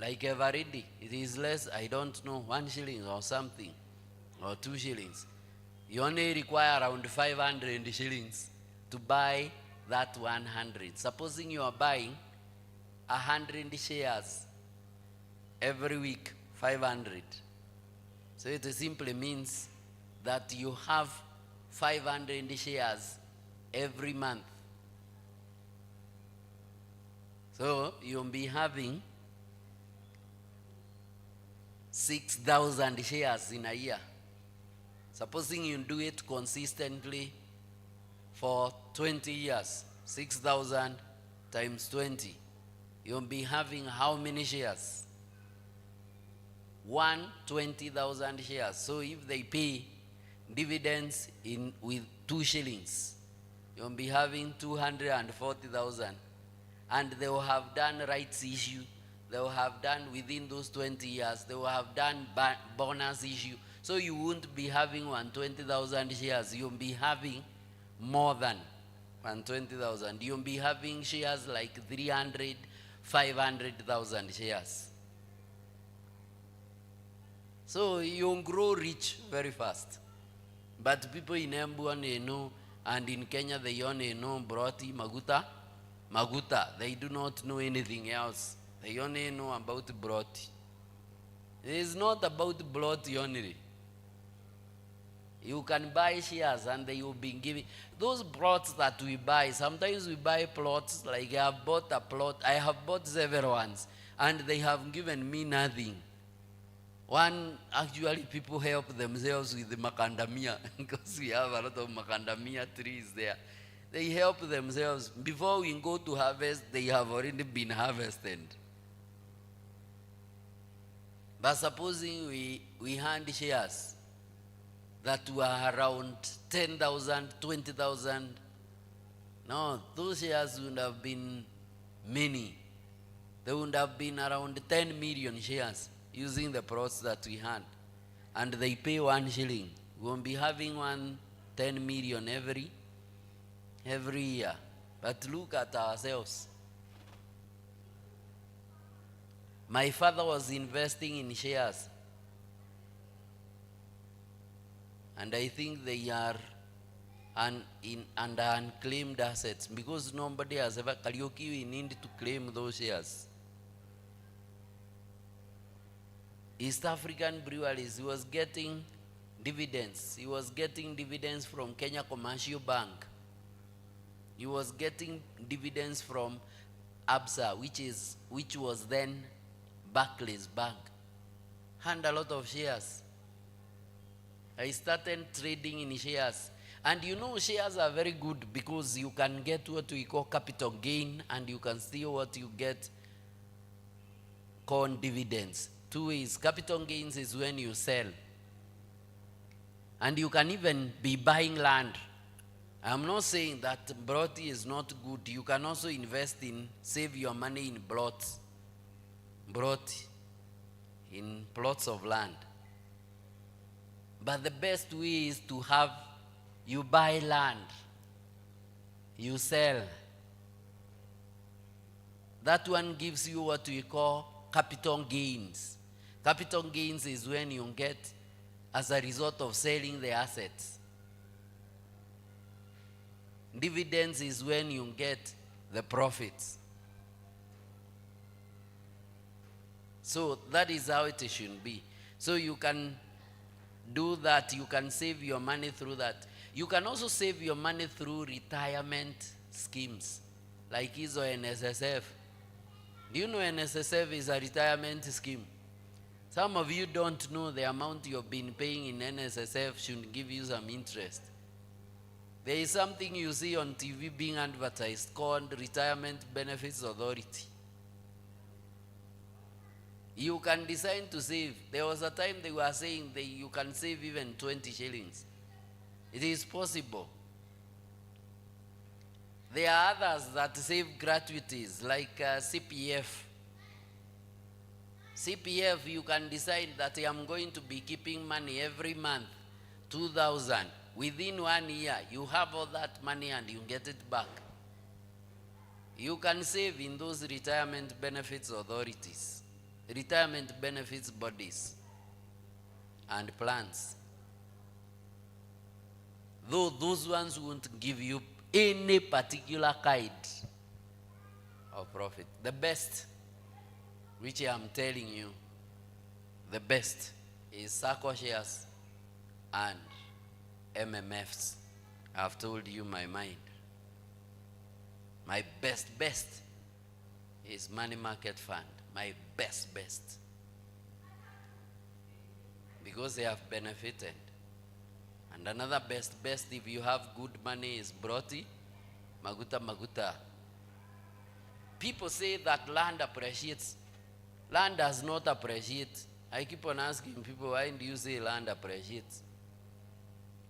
like Eveready. It is less, I don't know, 1 shilling or something, or 2 shillings. You only require around 500 shillings to buy that 100. Supposing you are buying 100 shares every week, 500. So it simply means that you have 500 shares every month. So you'll be having 6,000 shares in a year. Supposing you do it consistently for 20 years, 6,000 times 20, you'll be having how many shares? 120,000 shares. So if they pay dividends with 2 shillings, you'll be having 240,000. And they will have done rights issue. They will have done within those 20 years. They will have done bonus issue. So you won't be having 120,000 shares. You'll be having more than 120,000. You'll be having shares like 300, 500,000 shares. So you'll grow rich very fast. But people in Embu only know, and in Kenya they only know Broti, Maguta. They do not know anything else. They only know about Broti. It is not about Broti only. You can buy shares and they will be giving those plots that we buy. Sometimes we buy plots, like I have bought a plot. I have bought several ones and they have given me nothing. One, actually people help themselves with the macadamia because we have a lot of macadamia trees there. They help themselves. Before we go to harvest, they have already been harvested. But supposing we hand shares that were around 10,000, 20,000, no, those shares would have been many. There would have been around 10 million shares using the plots that we had. And they pay 1 shilling. We won't be having 10 million every year. But look at ourselves. My father was investing in shares. And I think they are under unclaimed assets because nobody has ever, Karaoke, we need to claim those shares. East African Breweries, he was getting dividends. He was getting dividends from Kenya Commercial Bank. He was getting dividends from ABSA, which was then Barclays Bank. And a lot of shares. I started trading in shares. And you know, shares are very good because you can get what we call capital gain and you can see what you get called dividends. 2 ways. Capital gains is when you sell. And you can even be buying land. I'm not saying that plot is not good. You can also invest save your money in plots of land. But the best way is to you buy land, you sell. That one gives you what we call capital gains. Capital gains is when you get as a result of selling the assets. Dividends is when you get the profits. So that is how it should be. So you can do that. You can save your money through that. You can also save your money through retirement schemes like hizo NSSF. Do you know NSSF is a retirement scheme? Some of you don't know the amount you've been paying in NSSF should give you some interest. There is something you see on TV being advertised called Retirement Benefits Authority. You can decide to save. There was a time they were saying that you can save even 20 shillings. It is possible. There are others that save gratuities like CPF. CPF, you can decide that I am going to be keeping money every month, 2,000. Within 1 year, you have all that money and you get it back. You can save in those retirement benefits authorities, retirement benefits bodies, and plans. Though those ones won't give you any particular kind of profit. The best, which I am telling you, the best is SACCO shares and MMFs. I've told you my mind. My best is money market fund. My best. Because they have benefited. And another best, if you have good money, is Broti, Maguta. People say that land appreciates. Land does not appreciate. I keep on asking people, why do you say land appreciates?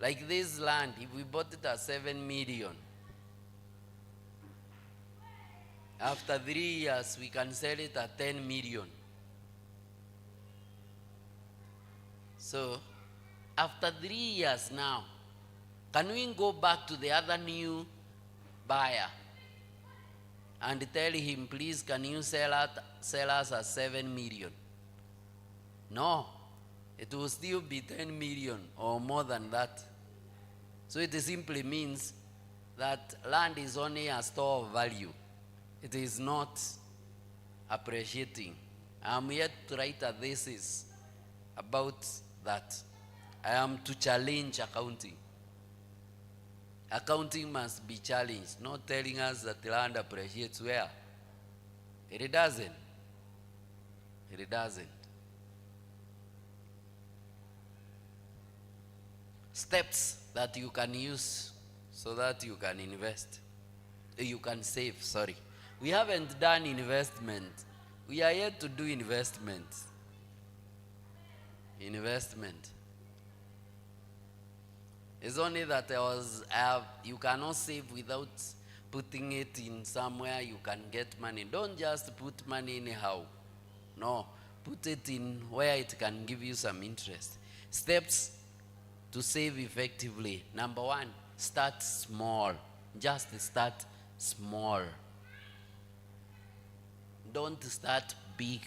Like this land, if we bought it at 7 million, after 3 years, we can sell it at 10 million. So, after 3 years now, can we go back to the other new buyer and tell him, please, can you sell us at 7 million? No, it will still be 10 million or more than that. So it simply means that land is only a store of value. It is not appreciating. I'm yet to write a thesis about that. I am to challenge accounting. Accounting must be challenged, not telling us that land appreciates where. It doesn't. It doesn't. Steps that you can use so that you can invest. You can save, sorry. We haven't done investment. We are yet to do investment. Investment. It's only that you cannot save without putting it in somewhere you can get money. Don't just put money anyhow. No, put it in where it can give you some interest. Steps to save effectively. Number one, start small. Just start small. Don't start big.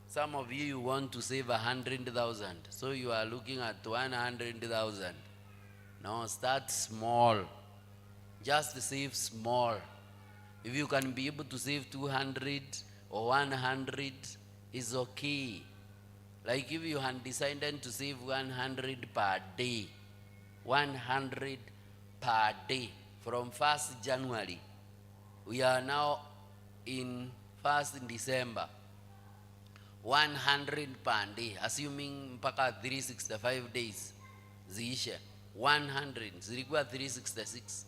Some of you want to save 100,000, so you are looking at 100,000. No, start small. Just save small. If you can be able to save 200 or 100, it's okay. Like if you had decided to save 100 per day, 100 per day from 1st January. We are now in 1st December. 100 per day, assuming mpaka 365 days ziisha. 100 zilikuwa 366.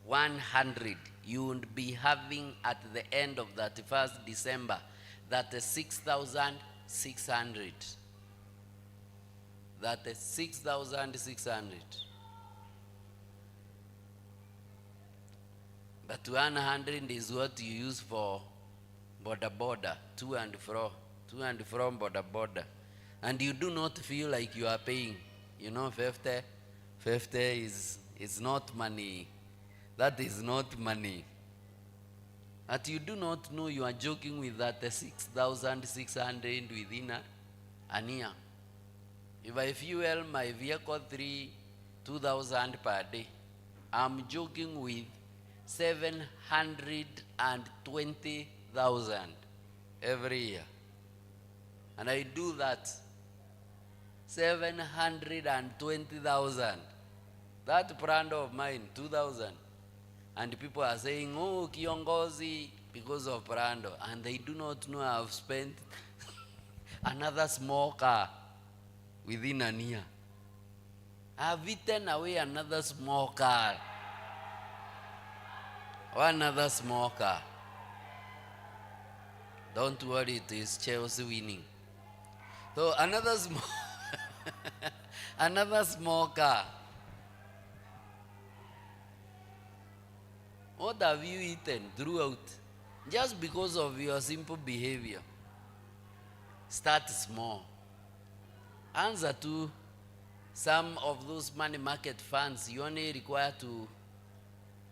100 you would be having at the end of that 1st December that is 6,600. That is 6,600. But 100 is what you use for border, to and from border. And you do not feel like you are paying. You know, 50 is not money. That is not money. That you do not know you are joking with that 6,600 within an year. If I fuel my vehicle 2,000 per day, I'm joking with 720,000 every year. And I do that. 720,000. That brand of mine, 2,000. And people are saying, oh, Kiongozi, because of Brando. And they do not know I've spent another small car within a year. I've eaten away another small car. Another small car. Don't worry, it is Chelsea winning. So another small car. What have you eaten throughout? Just because of your simple behavior. Start small. Answer to some of those money market funds, you only require to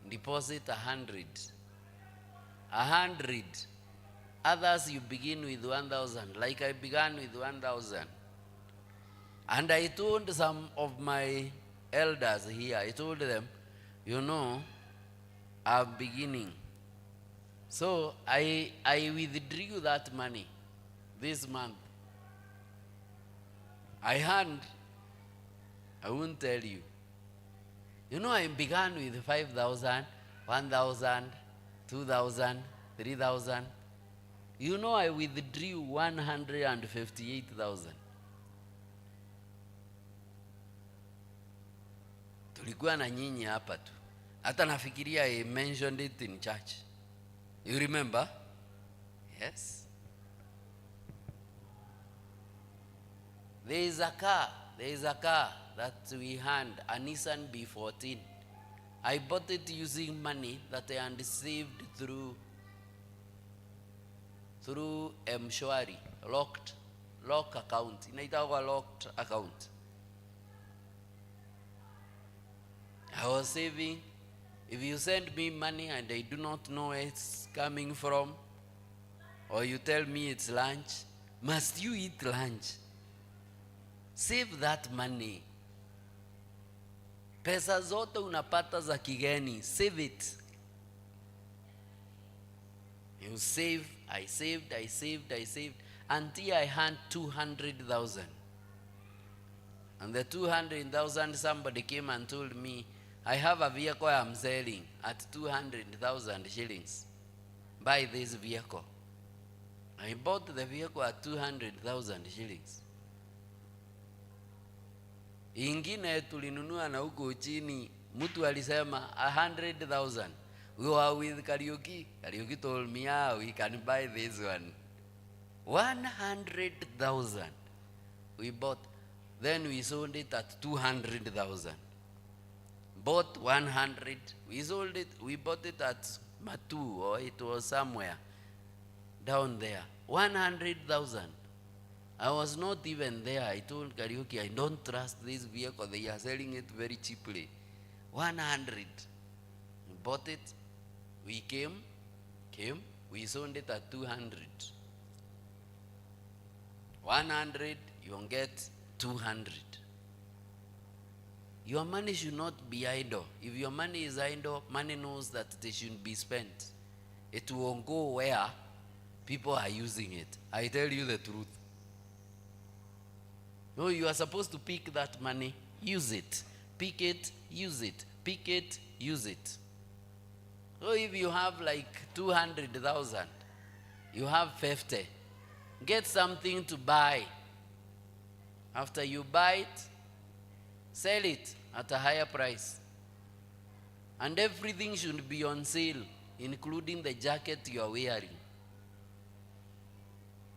deposit 100. 100. Others you begin with 1,000. Like I began with 1,000. And I told some of my elders here, I told them, you know, I'm beginning. So I withdrew that money this month. I won't tell you. You know, I began with 5,000, 1,000, 2,000, 3,000. You know, I withdrew 158,000. Tulikuwa na nyinyi hapa tu. Hata nafikiria I mentioned it in church. You remember? Yes. There is a car that we had, a Nissan B14. I bought it using money that I had saved through M-Shwari, lock account. Inaitwa locked account. I was saving. If you send me money and I do not know where it's coming from, or you tell me it's lunch, must you eat lunch? Save that money. Pesa zote unapata za kigeni, save it. You save, I saved, until I had 200,000. And the 200,000, somebody came and told me, I have a vehicle I'm selling at 200,000 shillings. Buy this vehicle. I bought the vehicle at 200,000 shillings. Ingine tulinunua na huko chini, mtu alisema 100,000. We were with Kariuki. Kariuki told me, we can buy this one. 100,000. We bought. Then we sold it at 200,000. Bought 100. We sold it. We bought it at Matu, or it was somewhere down there. 100,000. I was not even there. I told Kariuki, I don't trust this vehicle. They are selling it very cheaply. 100. We bought it. We came. We sold it at 200. 100, you get 200. Your money should not be idle. If your money is idle, money knows that it shouldn't be spent. It won't go where people are using it. I tell you the truth. No, you are supposed to pick that money, use it. Pick it, use it. Pick it, use it. So if you have like 200,000, you have 50. Get something to buy. After you buy it, sell it at a higher price. And everything should be on sale, including the jacket you are wearing.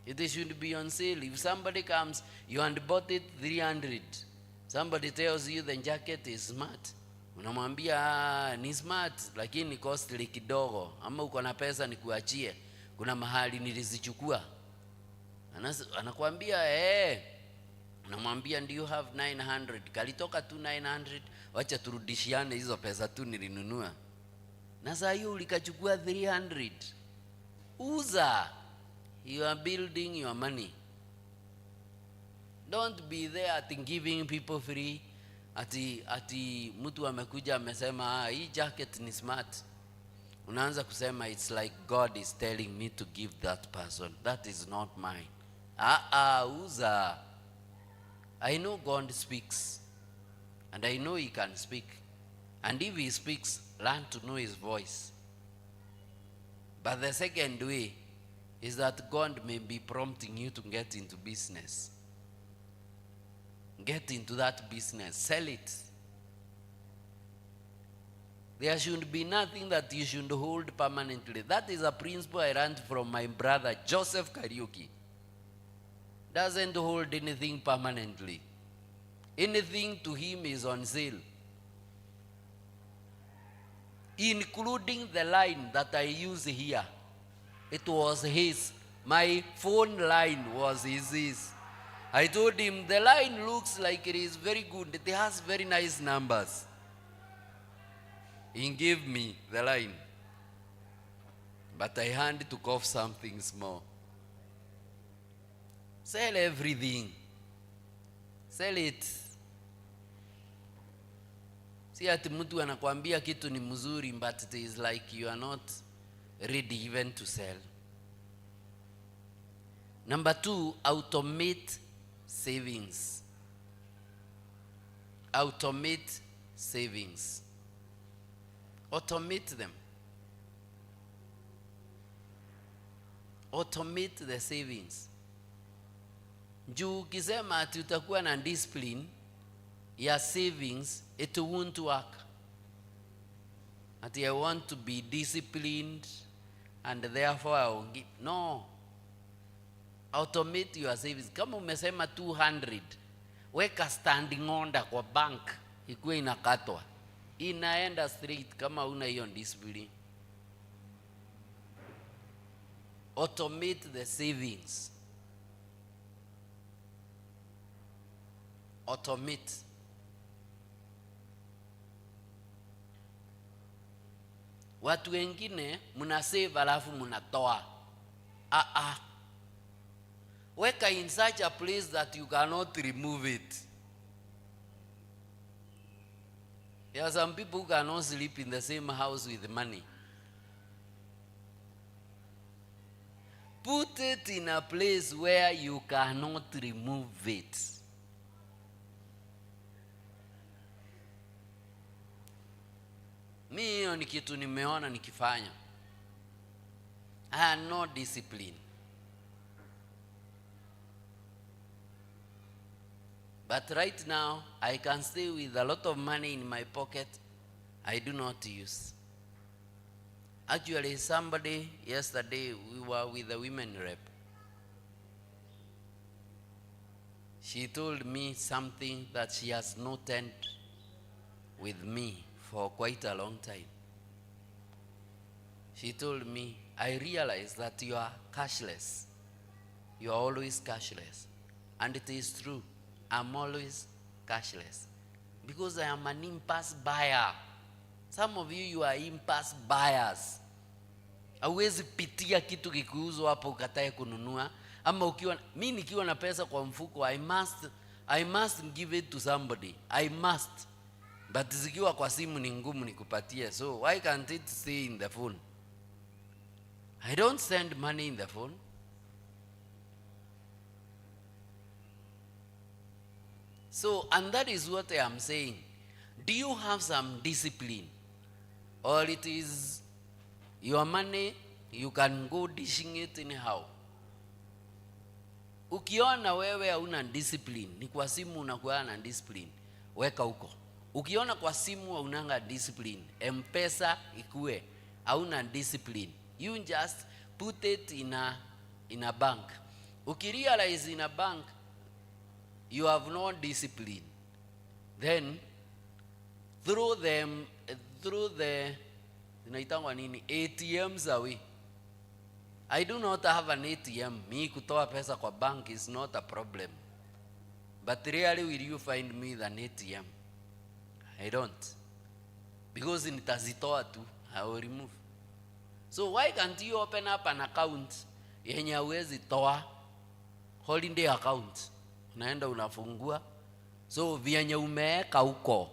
It should be on sale. If somebody comes, you and bought it 300. Somebody tells you the jacket is smart. Unamwambia ni smart, lakini costly kidogo. Ama uko na pesa nikuachie. Kuna mahali nilizichukua. Anakuambia unamwambia do you have 900? Kalitoka tu 900, wacha turudishiane hizo pesa tu nilinunua. Na saa hiyo ulikachukua 300. Uza. You are building your money. Don't be there at giving people free. Ati mtu amekuja amesema hii jacket ni smart. Unaanza kusema it's like God is telling me to give that person. That is not mine. Uza. I know God speaks. And I know he can speak. And if he speaks, learn to know his voice. But the second way is that God may be prompting you to get into business. Get into that business. Sell it. There should be nothing that you should hold permanently. That is a principle I learned from my brother, Joseph Kariuki. Doesn't hold anything permanently. Anything to him is on sale. Including the line that I use here. It was his. My phone line was his. I told him, the line looks like it is very good. It has very nice numbers. He gave me the line. But I had to cough something small. Sell everything. Sell it. Si ati mtu anakuambia kitu ni mzuri, but it is like you are not ready even to sell. Number 2, automate savings. Automate savings. Automate them. Automate the savings. Juu ukisema ati utakuwa na discipline ya savings, it won't work. Ati I want to be disciplined and therefore I will give. No. Automate your savings. Kama umesema 200, weka standing order kwa bank, ikuwe inakatwa. Inaenda straight kama una hiyo discipline. Automate the savings. Automate. Watu wengine muna save alafu munatoa. Weka in such a place that you cannot remove it. There are some people who cannot sleep in the same house with money. Put it in a place where you cannot remove it. hiyo ni kitu nimeona nikifanya. I had no discipline. But right now, I can stay with a lot of money in my pocket I do not use. Actually, somebody yesterday, we were with the women rep. She told me something that she has noted with me for quite a long time. She told me, I realize that you are cashless. You are always cashless. And it is true. I'm always cashless. Because I am an impulse buyer. Some of you are impulse buyers. Hauwezi pitia kitu kikuuzwa hapo ukatae kununua. Ama ukiwa, mimi nikiwa na pesa kwa mfuko, I must give it to somebody. I must. But zikiwa kwa simu ni ngumu nikupatie. So why can't it stay in the phone? I don't send money in the phone. So, and that is what I am saying. Do you have some discipline? Or it is your money, you can go dishing it anyhow? Ukiona wewe hauna discipline, ni kwa simu unakuwa na discipline, weka huko. Ukiona kwa simu haunanga discipline, M-Pesa ikue, hauna discipline, you just put it in a bank. Ukirealize in a bank, you have no discipline, then throw the inaitangwa nini, ATMs away. I do not have an ATM. Me kutoa pesa kwa bank is not a problem. But rarely will you find me with an ATM. I don't. Because nitazitoa tu, I will remove. So why can't you open up an account yenye hauwezi toa, holiday account? Unaenda unafungua. So vyenye umeeka huko,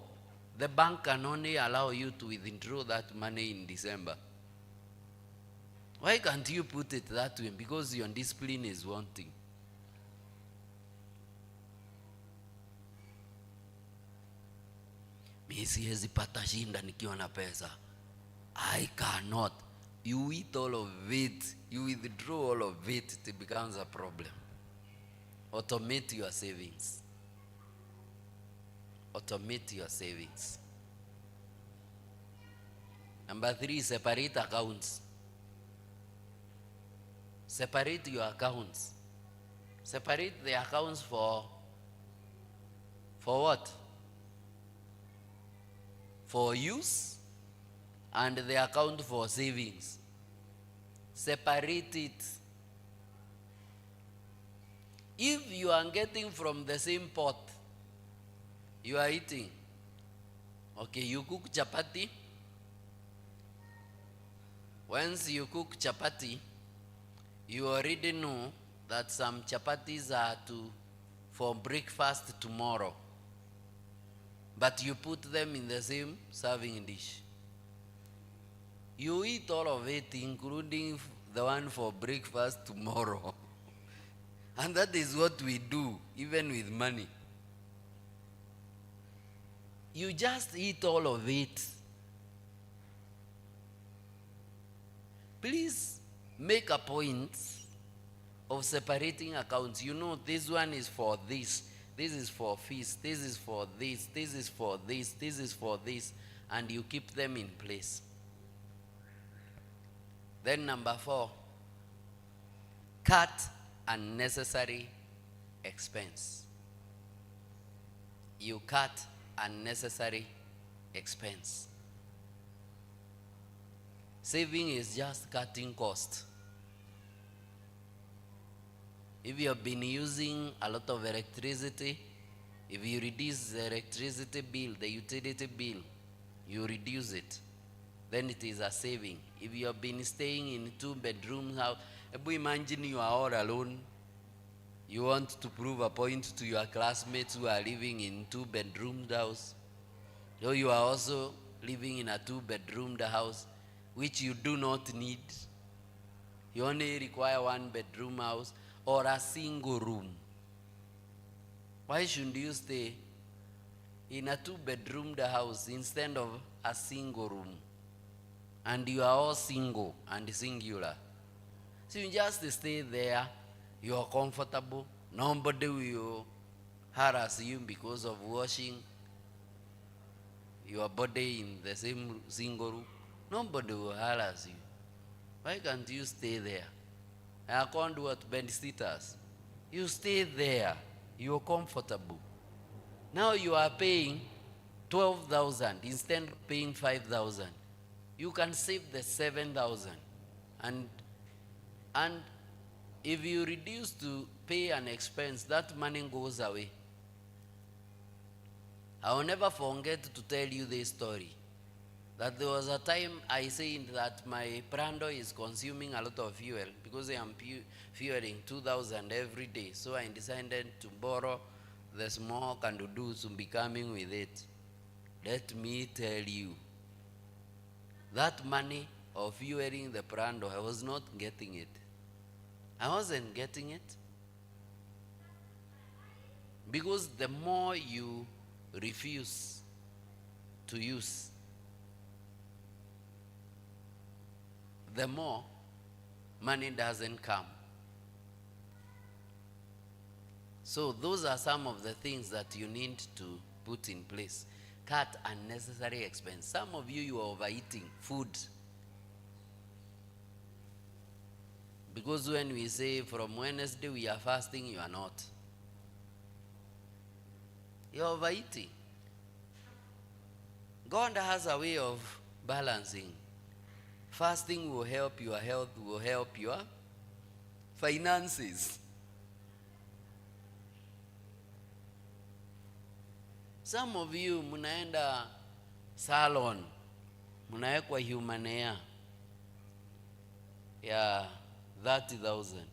the bank can only allow you to withdraw that money in December. Why can't you put it that way? Because your discipline is one thing. Mimi siwezi pata shinda nikiwa na pesa. I cannot. You eat all of it, you withdraw all of it, it becomes a problem. Automate your savings. Automate your savings. Number 3, separate accounts. Separate your accounts. Separate the accounts for what? For use, and the account for savings. Separate it. If you are getting from the same pot, you are eating. Okay, you cook chapati. Once you cook chapati, you already know that some chapatis are for breakfast tomorrow. But you put them in the same serving dish. You eat all of it, including the one for breakfast tomorrow. And that is what we do, even with money. You just eat all of it. Please make a point of separating accounts. You know, this one is for this is for fees, this is for this is for this is for this, and you keep them in place. Then number 4, cut unnecessary expense. You cut unnecessary expense. Saving is just cutting cost. If you have been using a lot of electricity, if you reduce the electricity bill, the utility bill, you reduce it, then it is a saving. If you have been staying in 2-bedroom house, imagine you are all alone. You want to prove a point to your classmates who are living in 2-bedroom house. So you are also living in a 2-bedroom house, which you do not need. You only require 1-bedroom house or a single room. Why shouldn't you stay in a 2-bedroom house instead of a single room? and you are all single and singular. So you just stay there, you are comfortable, nobody will harass you because of washing your body in the same single room. Nobody will harass you. Why can't you stay there? I can't do at bed sitters. You stay there, you're comfortable. Now you are paying 12,000 instead of paying 5,000. You can save the 7,000, and if you reduce to pay an expense, that money goes away. I will never forget to tell you this story. That there was a time I said that my Prando is consuming a lot of fuel because I am fueling 2,000 every day. So I decided to borrow the small kandudu to be coming with it. Let me tell you, that money of fueling the Prando, I was not getting it. I wasn't getting it. Because the more you refuse to use, the more money doesn't come. So those are some of the things that you need to put in place. Cut unnecessary expense. Some of you are overeating food. Because when we say from Wednesday we are fasting, you are not. You are overeating. God has a way of balancing. Fasting will help your health, will help your finances. Some of you munaenda salon, munawekwa human hair ya 30,000.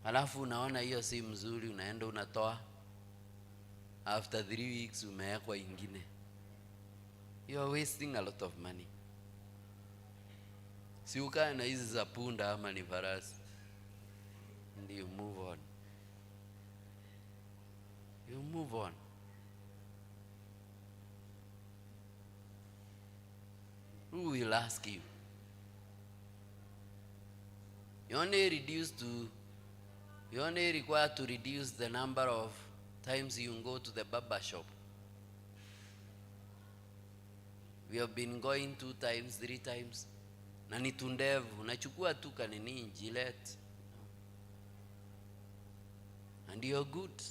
Alafu unaona hiyo si mzuri, unaenda unatoa. After 3 weeks umewekwa ingine. You are wasting a lot of money. Si ukae na hizi za punda ama ni farasi. And you move on. You move on. Who will ask you? You only require to reduce the number of times you go to the barber shop. We have been going 2 times, 3 times. Na ni tundevu, unachukua tu kanini Gillette. And you're good.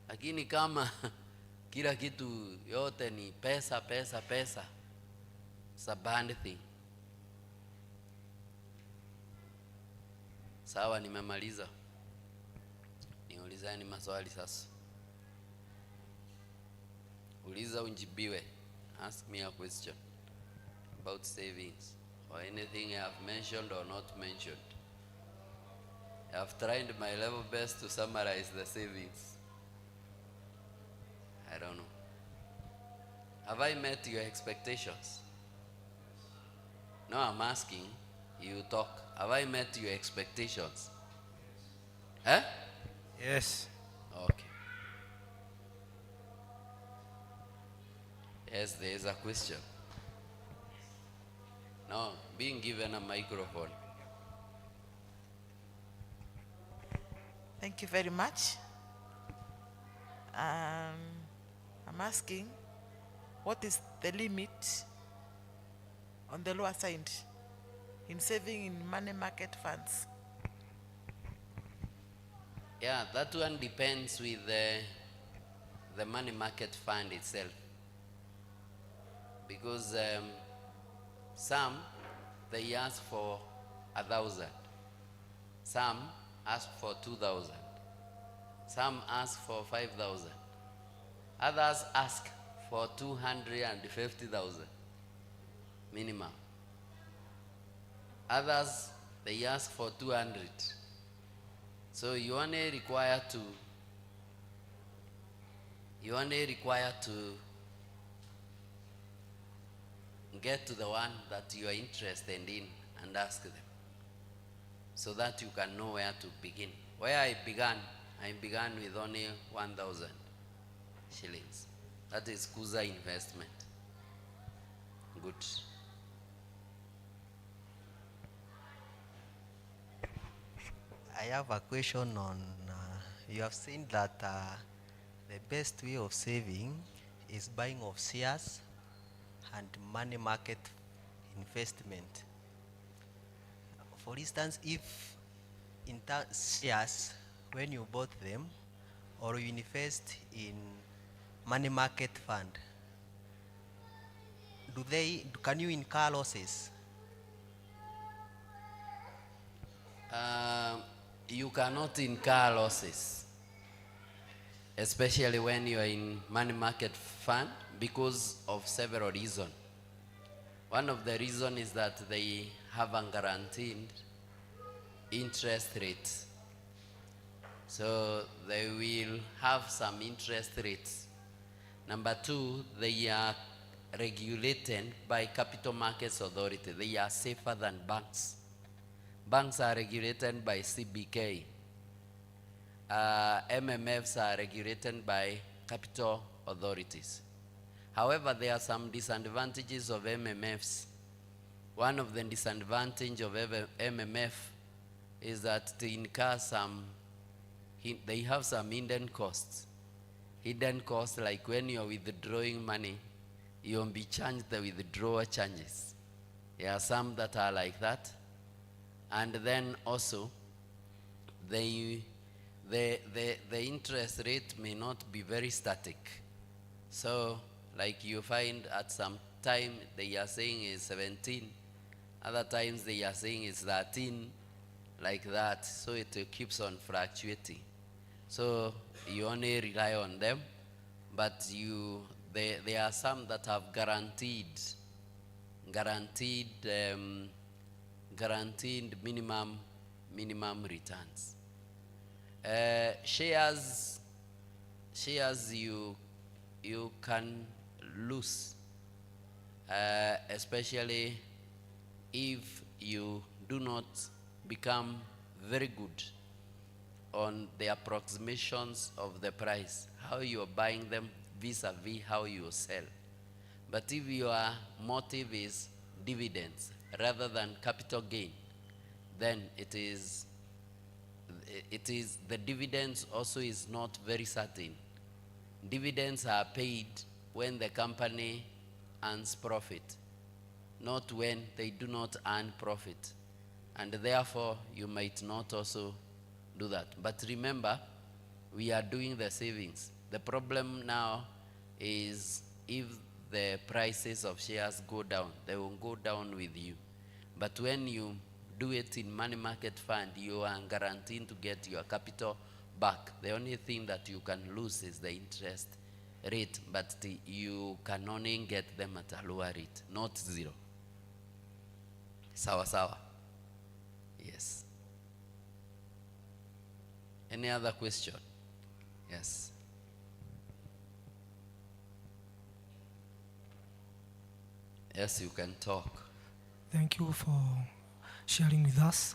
Lakini kama kila kitu yote ni pesa, pesa, pesa, it's a bad thing. Sawa, nimemaliza. Niulizani maswali sasa. Uliza unjibiwe. Ask me a question about savings or anything I have mentioned or not mentioned. I have tried my level best to summarize the savings. I don't know. Have I met your expectations? No, I'm asking. You talk. Have I met your expectations? Eh? Yes. Okay. Yes, there is a question. No, being given a microphone. Thank you very much. I'm asking, what is the limit on the lower side in saving in money market funds? Yeah, that one depends with the money market fund itself. Because some, they ask for 1,000. Some ask for 2,000. Some ask for 5,000. Others ask for 250,000 minimum. Others, they ask for 200. So you only require to get to the one that you are interested in and ask them, so that you can know where to begin. Where I began with only 1,000 shillings. That is Kuza investment. Good. I have a question on, you have seen that the best way of saving is buying of shares and money market investment. For instance, if in shares, when you bought them, or you invest in money market fund, can you incur losses? You cannot incur losses, especially when you are in money market fund, because of several reasons. One of the reasons is that they have a guaranteed interest rate. So they will have some interest rates. Number two, they are regulated by Capital Markets Authority. They are safer than banks. Banks are regulated by CBK. MMFs are regulated by capital authorities. However, there are some disadvantages of MMFs. One of the disadvantages of MMF is that they incur they have some hidden costs. Hidden costs, like when you're withdrawing money, you won't be charged the withdrawal charges. There are some that are like that. And then also, the interest rate may not be very static. So, like you find at some time they are saying is 17, other times they are saying is 13, like that. So it keeps on fluctuating. So you only rely on them, but there are some that have guaranteed minimum returns. Shares you can lose, especially if you do not become very good on the approximations of the price, how you are buying them vis-a-vis how you sell. But if your motive is dividends rather than capital gain, then it is the dividends also is not very certain. Dividends are paid when the company earns profit, not when they do not earn profit. And therefore, you might not also do that. But remember, we are doing the savings. The problem now is if the prices of shares go down, they will go down with you. But when you do it in money market fund, you are guaranteed to get your capital back. The only thing that you can lose is the interest rate, but you can only get them at a lower rate, not zero. Sawa sawa. Yes. Any other question? Yes. Yes, you can talk. Thank you for sharing with us.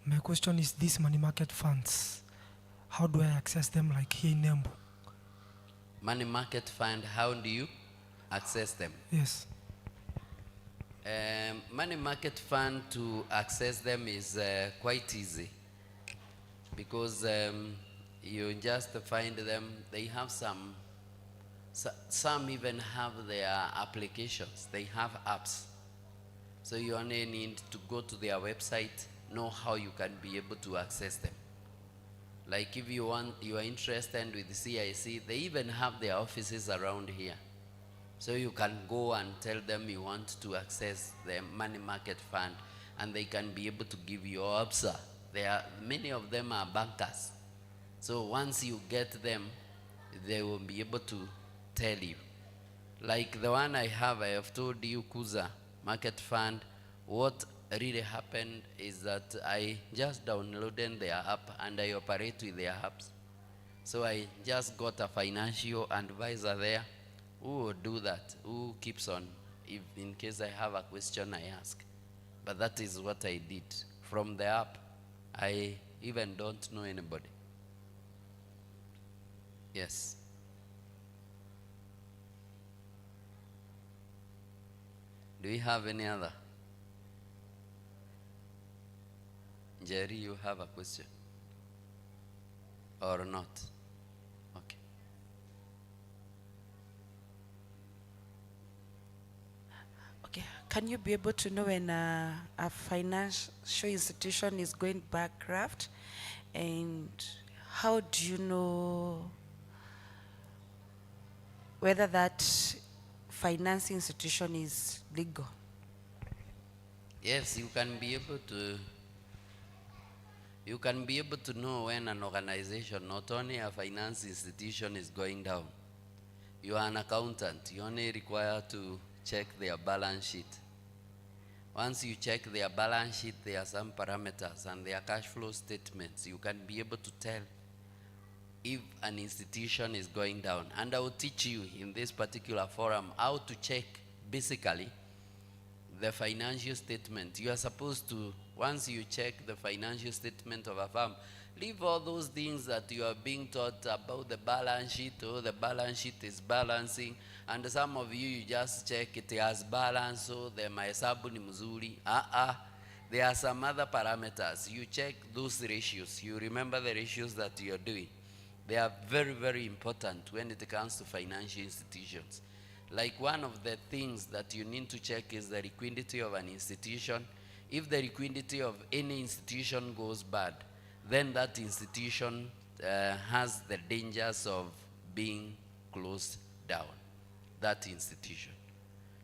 My question is, these money market funds, how do I access them, like here in Embu? Money market fund, how do you access them? Yes. Money market fund, to access them is quite easy, because you just find them. They have some even have their applications. They have apps. So you only need to go to their website, know how you can be able to access them. Like if you are interested with CIC, they even have their offices around here. So you can go and tell them you want to access the money market fund, and they can be able to give you ABSA. Many of them are bankers. So once you get them, they will be able to tell you. Like the one I have told you, Kuza Market Fund. What really happened is that I just downloaded their app and I operate with their apps. So I just got a financial advisor there who will do that, who keeps on, if in case I have a question I ask. But that is what I did. From the app, I even don't know anybody. Yes. Do we have any other? Jerry, you have a question? Or not? Okay. Okay. Can you be able to know when a financial institution is going bankrupt? And how do you know whether that finance institution is legal? Yes, you can be able to know when an organization, not only a finance institution, is going down. You are an accountant. You only require to check their balance sheet. Once you check their balance sheet, there are some parameters and their cash flow statements. You can be able to tell if an institution is going down. And I will teach you in this particular forum how to check basically the financial statement. You are supposed to, once you check the financial statement of a firm, leave all those things that you are being taught about the balance sheet. Oh, the balance sheet is balancing. And some of you just check it as balance, so the mahesabu ni mzuri. There are some other parameters. You check those ratios. You remember the ratios that you are doing. They are very, very important when it comes to financial institutions. Like one of the things that you need to check is the liquidity of an institution. If the liquidity of any institution goes bad, then that institution has the dangers of being closed down, that institution.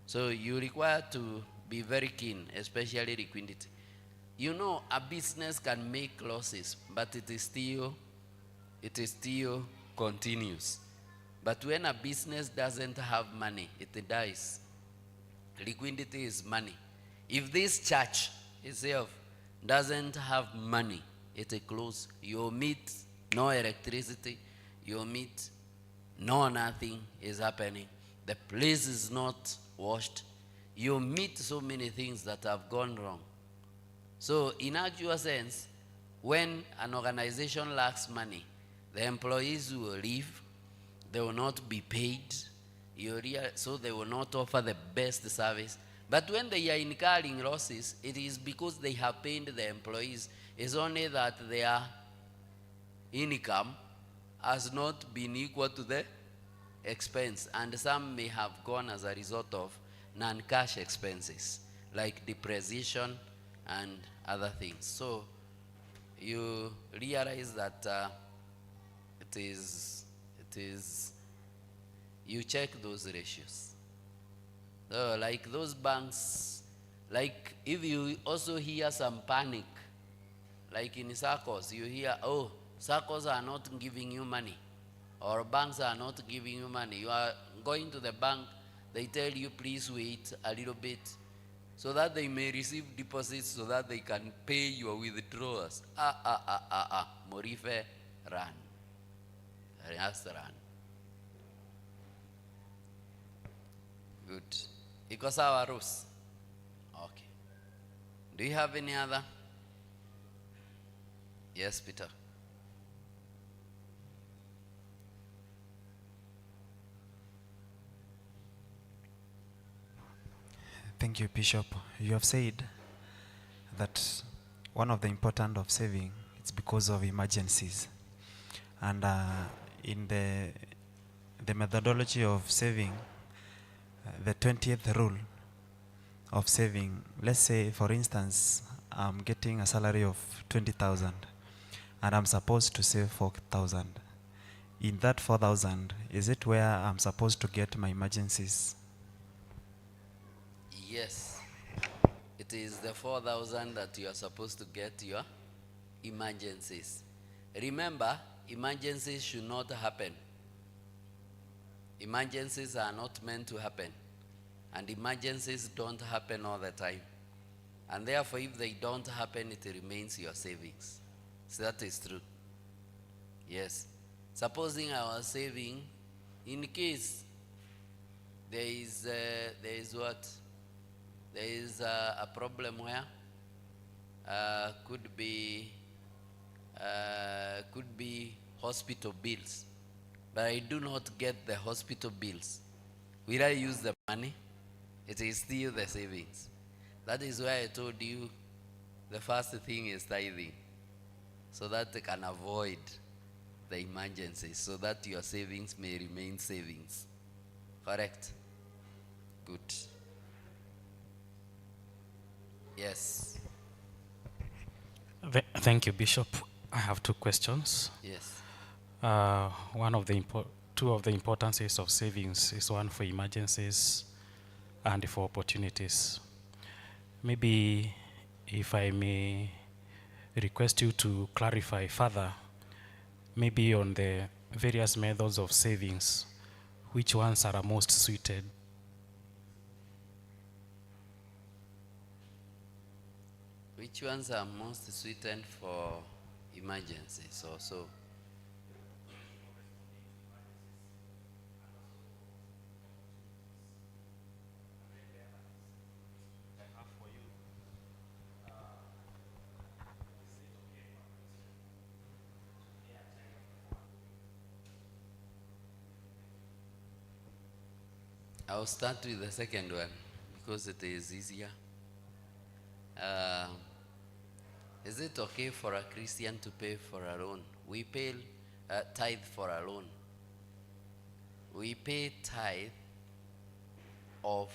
So you require to be very keen, especially liquidity. You know, a business can make losses, but it is still continuous. But when a business doesn't have money, it dies. Liquidity is money. If this church itself doesn't have money, it closes. You meet no electricity, you meet no nothing is happening. The place is not washed. You meet so many things that have gone wrong. So in actual sense, when an organization lacks money, the employees will leave, they will not be paid, so they will not offer the best service. But when they are incurring losses, it is because they have paid the employees. It's only that their income has not been equal to the expense, and some may have gone as a result of non-cash expenses like depreciation and other things. So you realize that you check those ratios. So like those banks, like if you also hear some panic, like in circles, you hear, oh, circles are not giving you money, or banks are not giving you money. You are going to the bank, they tell you, please wait a little bit, so that they may receive deposits, so that they can pay your withdrawals. Morife, run. Just run. Good. Iko sawa, Rose? Okay. Do you have any other? Yes, Peter. Thank you, Bishop. You have said that one of the important of saving is because of emergencies. And in the methodology of saving, the 20th rule of saving, let's say, for instance, I'm getting a salary of 20,000 and I'm supposed to save 4,000. In that 4,000, is it where I'm supposed to get my emergencies? Yes. It is the 4,000 that you are supposed to get your emergencies. Remember, emergencies should not happen. Emergencies are not meant to happen. And emergencies don't happen all the time. And therefore, if they don't happen, it remains your savings. So that is true. Yes. Supposing I was saving, in case there is what? There is a problem where could be hospital bills, but I do not get the hospital bills. Will I use the money? It is still the savings. That is why I told you the first thing is tithing, so that they can avoid the emergencies, so that your savings may remain savings. Correct? Good. Yes. Thank you, Bishop. I have two questions. Yes. Two of the importances of savings is one for emergencies and for opportunities. Maybe if I may request you to clarify further, maybe on the various methods of savings, which ones are most suited? Which ones are most suited for emergencies also? I'll start with the second one because it is easier. Is it okay for a Christian to pay for a loan? We pay tithe for a loan. We pay tithe of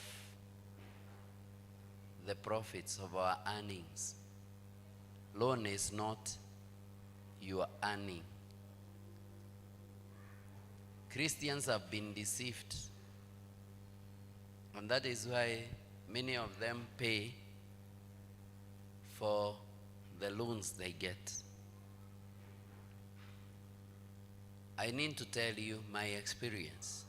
the profits of our earnings. Loan is not your earning. Christians have been deceived, and that is why many of them pay for the loans they get. I need to tell you my experience.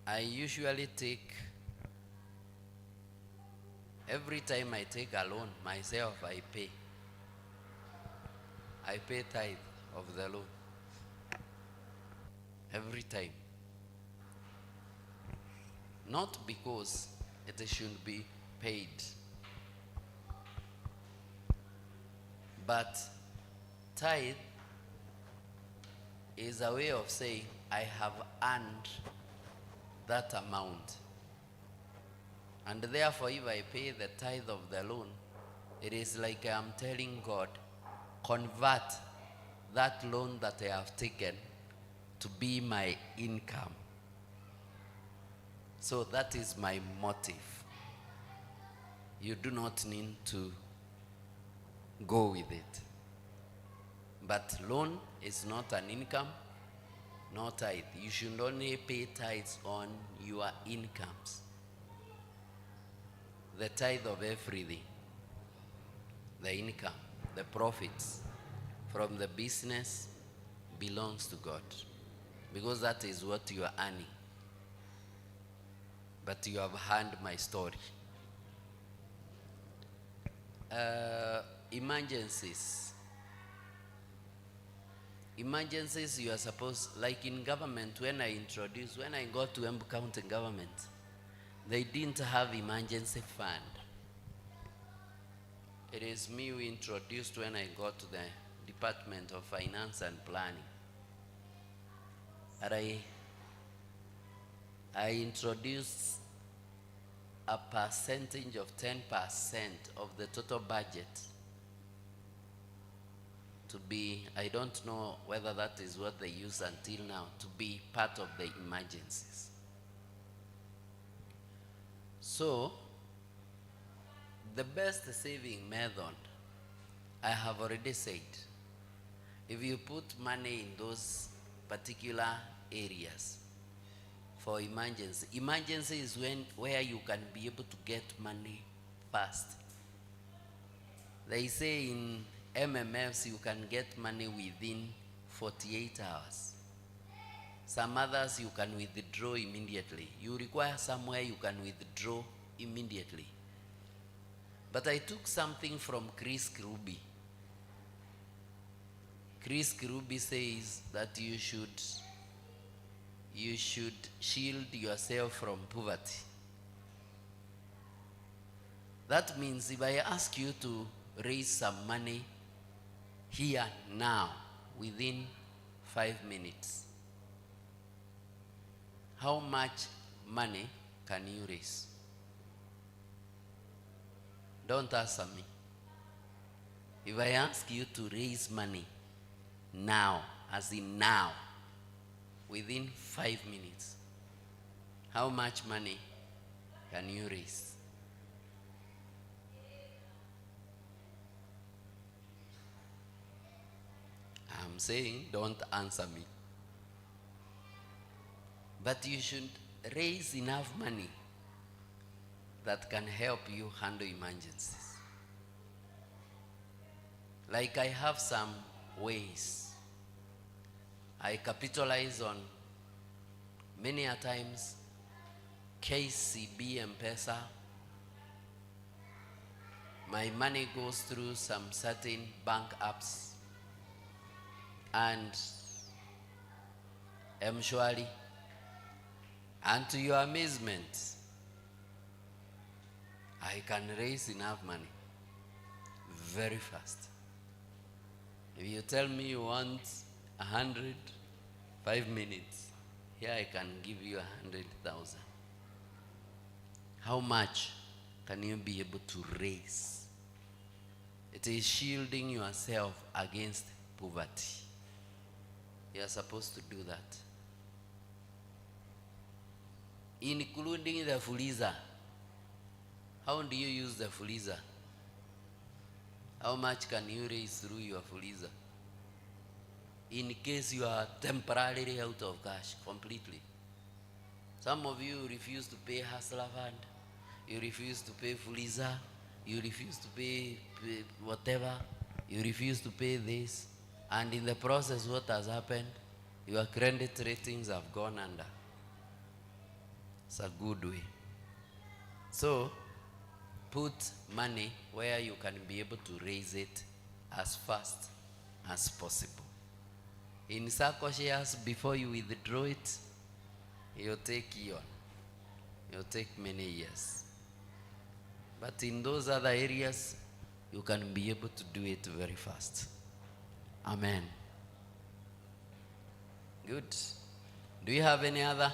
I usually take, every time I take a loan myself, I pay tithe of the loan. Every time. Not because it should be paid, but tithe is a way of saying I have earned that amount, and therefore if I pay the tithe of the loan, it is like I am telling God, convert that loan that I have taken to be my income. So that is my motive. You do not need to go with it. But loan is not an income, no tithe. You should only pay tithes on your incomes. The tithe of everything. The income, the profits from the business belongs to God, because that is what you are earning. But you have heard my story. Emergencies. Emergencies, you are supposed, like in government, when I got to Embu County government, they didn't have emergency fund. It is me who introduced when I got to the Department of Finance and Planning. And I introduced a percentage of 10% of the total budget to be, I don't know whether that is what they use until now, to be part of the emergencies. So, the best saving method, I have already said, if you put money in those particular areas for emergency. Emergency is where you can be able to get money fast. They say in MMFs you can get money within 48 hours. Some others you can withdraw immediately. You require somewhere you can withdraw immediately. But I took something from Chris Kirubi. Chris Kirubi says that you should shield yourself from poverty. That means if I ask you to raise some money here now within 5 minutes, how much money can you raise? Don't answer me. If I ask you to raise money now, as in now, within 5 minutes, how much money can you raise? I'm saying don't answer me. But you should raise enough money that can help you handle emergencies. Like I have some ways. I capitalize on many a times KCB M-Pesa. My money goes through some certain bank apps and M-Shwari. And to your amazement, I can raise enough money very fast. If you tell me you want 100, 5 minutes, here I can give you 100,000. How much can you be able to raise? It is shielding yourself against poverty. You are supposed to do that. Including the fuliza. How do you use the fuliza? How much can you raise through your fuliza? In case you are temporarily out of cash completely. Some of you refuse to pay hustler fund. You refuse to pay fuliza. You refuse to pay whatever. You refuse to pay this. And in the process, what has happened? Your credit ratings have gone under. It's a good way. So, put money where you can be able to raise it as fast as possible. In Sacco shares, before you withdraw it, it'll take years. It'll take many years. But in those other areas, you can be able to do it very fast. Amen. Good. Do you have any other?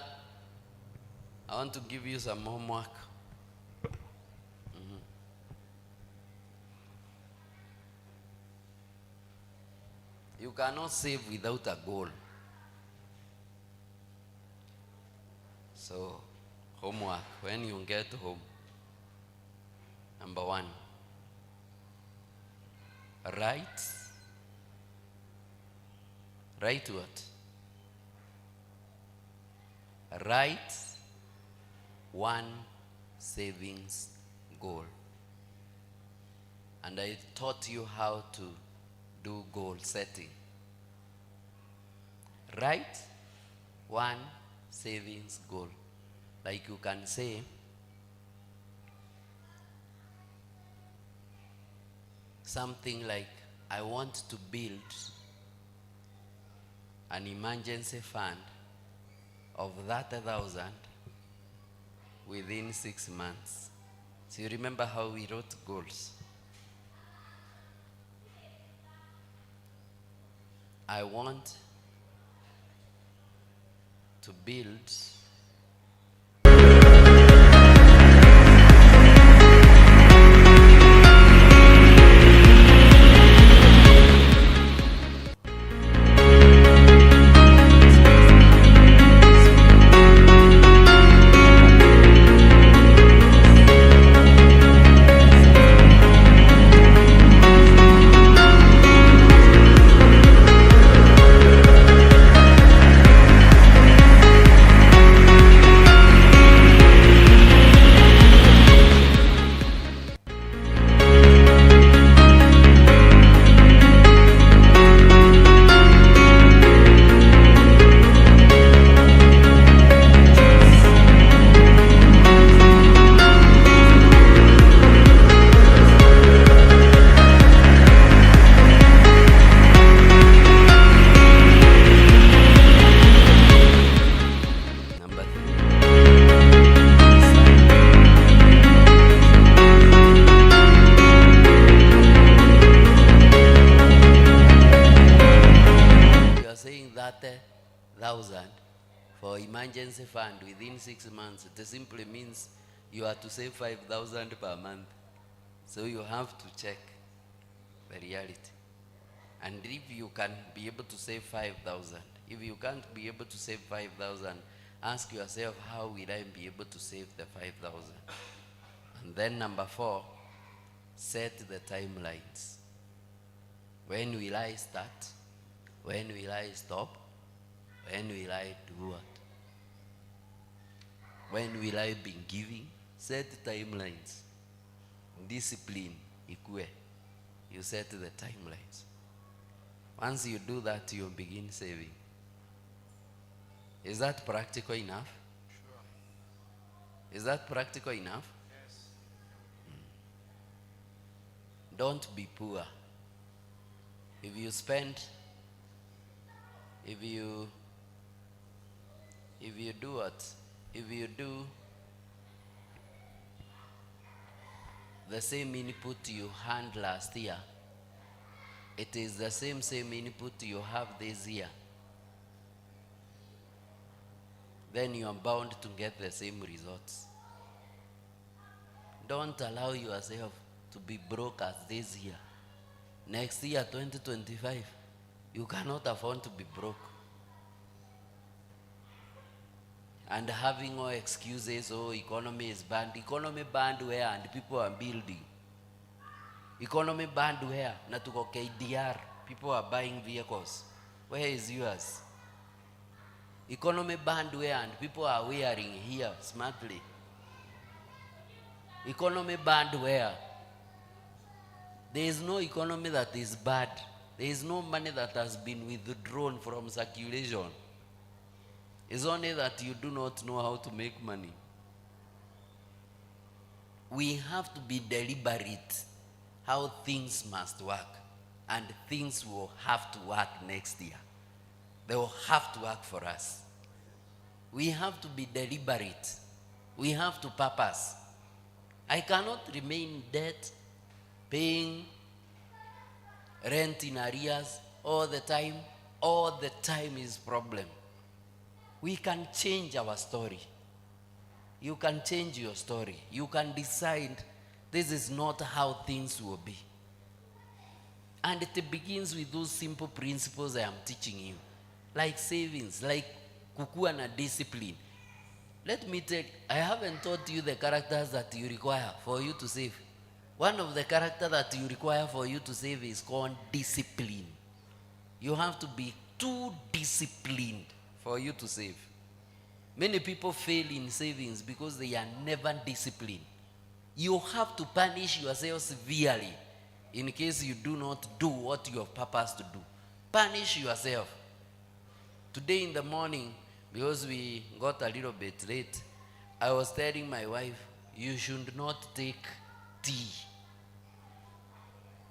I want to give you some homework. You cannot save without a goal. So, homework, when you get home, number 1, write what? Write one savings goal. And I taught you how to do goal setting. Write one savings goal. Like you can say, something like, I want to build an emergency fund of 30,000 within 6 months. So you remember how we wrote goals? I want to build for emergency fund within 6 months, it simply means you are to save 5,000 per month. So you have to check the reality. And if you can be able to save 5,000, if you can't be able to save 5,000, ask yourself, how will I be able to save the 5,000? And then number 4, set the timelines. When will I start? When will I stop? When will I do what? When will I be giving? Set timelines. Discipline, ikue. You set the timelines. Once you do that, you begin saving. Is that practical enough? Sure. Is that practical enough? Yes. Don't be poor. If you spend, if you do what? If you do the same input you had last year, it is the same input you have this year, then you are bound to get the same results. Don't allow yourself to be broke as this year. Next year, 2025, you cannot afford to be broke. And having all excuses, oh, economy is bad. Economy bad where? And people are building. Economy bad where? Natuko KDR. People are buying vehicles. Where is yours? Economy bad where? And people are wearing here smartly. Economy bad where? There is no economy that is bad. There is no money that has been withdrawn from circulation. It's only that you do not know how to make money. We have to be deliberate how things must work. And things will have to work next year. They will have to work for us. We have to be deliberate. We have to purpose. I cannot remain in debt, paying rent in arrears all the time. All the time is problem. We can change our story. You can change your story. You can decide this is not how things will be. And it begins with those simple principles I am teaching you. Like savings, like kukua na discipline. Let me tell you, I haven't taught you the characters that you require for you to save. One of the characters that you require for you to save is called discipline. You have to be too disciplined for you to save. Many people fail in savings because they are never disciplined. You have to punish yourself severely in case you do not do what you have purposed to do. Punish yourself. Today in the morning, because we got a little bit late, I was telling my wife, you should not take tea.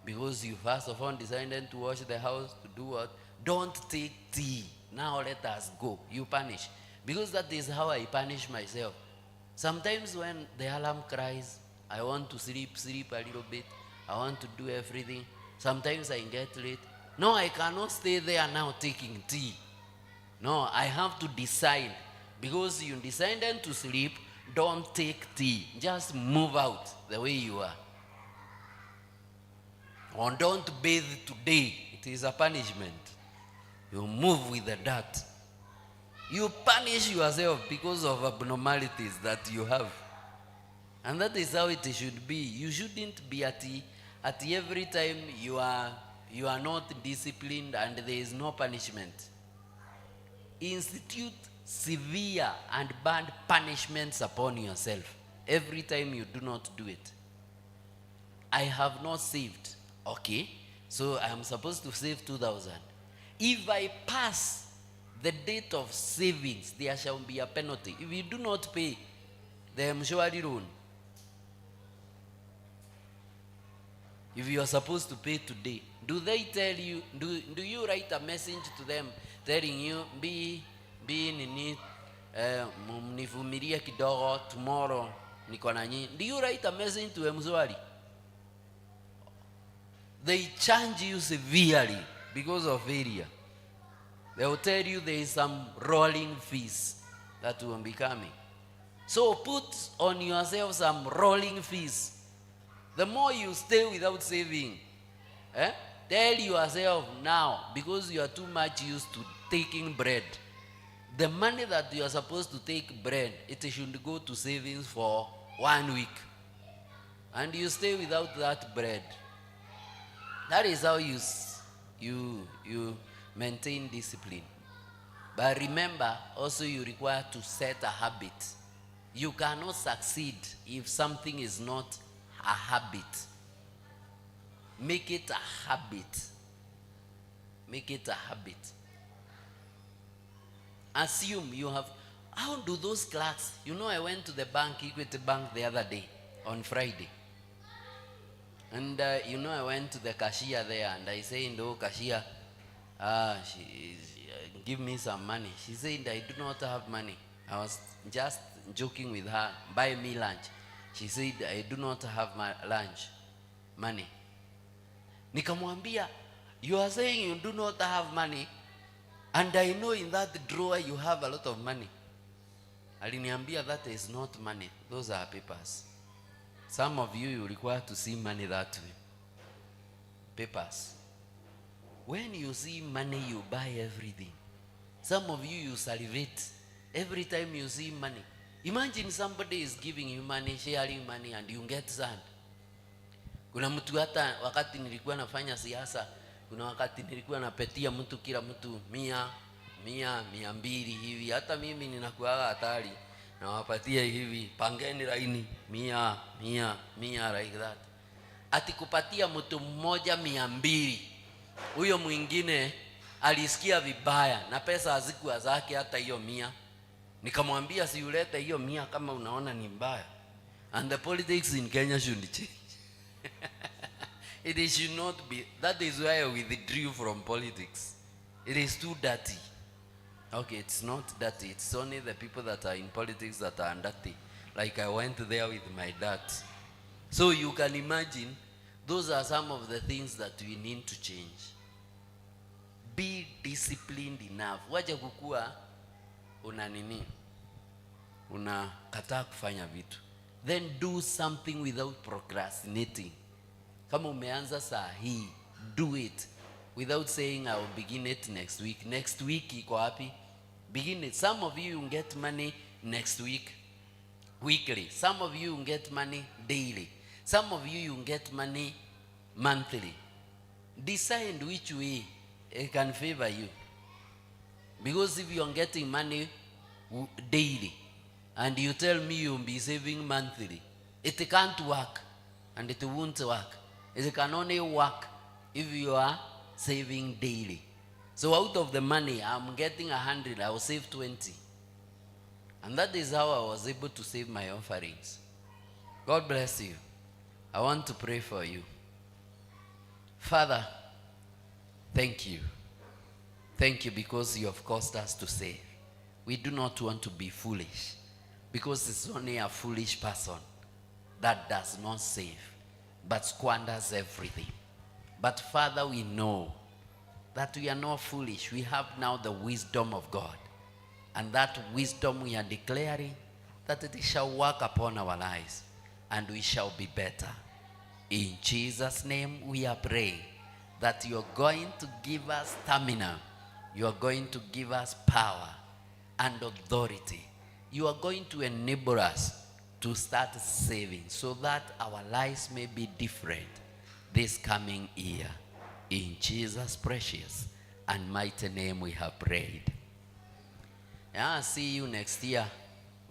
Because you first of all decided to wash the house, to do what? Don't take tea. Now let us go. You punish. Because that is how I punish myself. Sometimes when the alarm cries, I want to sleep a little bit. I want to do everything. Sometimes I get late. No, I cannot stay there now taking tea. No, I have to decide. Because you decided to sleep, don't take tea. Just move out the way you are. Or don't bathe today. It is a punishment. You move with the dirt. You punish yourself because of abnormalities that you have. And that is how it should be. You shouldn't be at every time you are not disciplined and there is no punishment. Institute severe and bad punishments upon yourself every time you do not do it. I have not saved. Okay, so I am supposed to save 2,000. If I pass the date of savings, there shall be a penalty. If you do not pay the mshwari loan, if you are supposed to pay today, do they tell you, do you write a message to them telling you, mnivumilie kidogo, tomorrow niko na nyinyi? Do you write a message to mshwari? They charge you severely because of failure. They will tell you there is some rolling fees. that won't be coming. So put on yourself some rolling fees. The more you stay without saving, tell yourself now, because you are too much used to taking bread, the money that you are supposed to take bread, it should go to savings for 1 week. And you stay without that bread. That is how you maintain discipline. But remember, also you require to set a habit. You cannot succeed if something is not a habit. Make it a habit. Make it a habit. Assume you have, how do those clerks, I went to the bank, Equity Bank, the other day, on Friday. And I went to the cashier there, and I said, "Oh, cashier, give me some money." She said, "I do not have money." I was just joking with her, "Buy me lunch." She said, "I do not have my lunch money." Nikamwambia, "You are saying you do not have money, and I know in that drawer you have a lot of money." Aliniambia, "That is not money, those are papers." Some of you require to see money that way. Papers. When you see money, you buy everything. Some of you salivate every time you see money. Imagine somebody is giving you money, sharing money, and you get sand. Kuna mtu, hata wakati nilikuwa nafanya siasa, kuna wakati nilikuwa napetia mtu, kila mtu 100, 200 hivi. Hata mimi ninakuwa hatari, na wapatia hivi, pangeni laini 100 like that. Atikupatia mtu mmoja 200, huyo mwingine alisikia vibaya na pesa hazikuwa zake hata hiyo 100. Nikamwambia, "Si ulete hiyo 100 kama unaona ni mbaya." And the politics in Kenya should change. It should not be. That is why I withdrew from politics. It is too dirty. Okay, it's not dirty. It's only the people that are in politics that are dirty. Like I went there with my dad. So you can imagine, those are some of the things that we need to change. Be disciplined enough. Wacha kukua unakataa kufanya vitu. Then do something without procrastinating. Kama umeanza saa hii, do it without saying I will begin it next week. Next week iko wapi? Begin it. Some of you will get money next week, weekly. Some of you will get money daily. Some of you will get money monthly. Decide which way it can favor you. Because if you are getting money daily and you tell me you'll be saving monthly, it can't work, and it won't work. It can only work if you are saving daily. So out of the money I'm getting 100, I will save 20. And that is how I was able to save my offerings. God bless you. I want to pray for you. Father, thank you. Thank you because you have caused us to save. We do not want to be foolish, because it's only a foolish person that does not save but squanders everything. But Father, we know that we are not foolish. We have now the wisdom of God, and that wisdom we are declaring that it shall work upon our lives, and we shall be better. In Jesus' name we are praying that you are going to give us stamina. You are going to give us power and authority. You are going to enable us to start saving so that our lives may be different this coming year. In Jesus' precious and mighty name we have prayed. I'll see you next year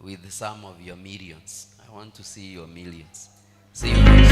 with some of your millions. I want to see your millions. See you next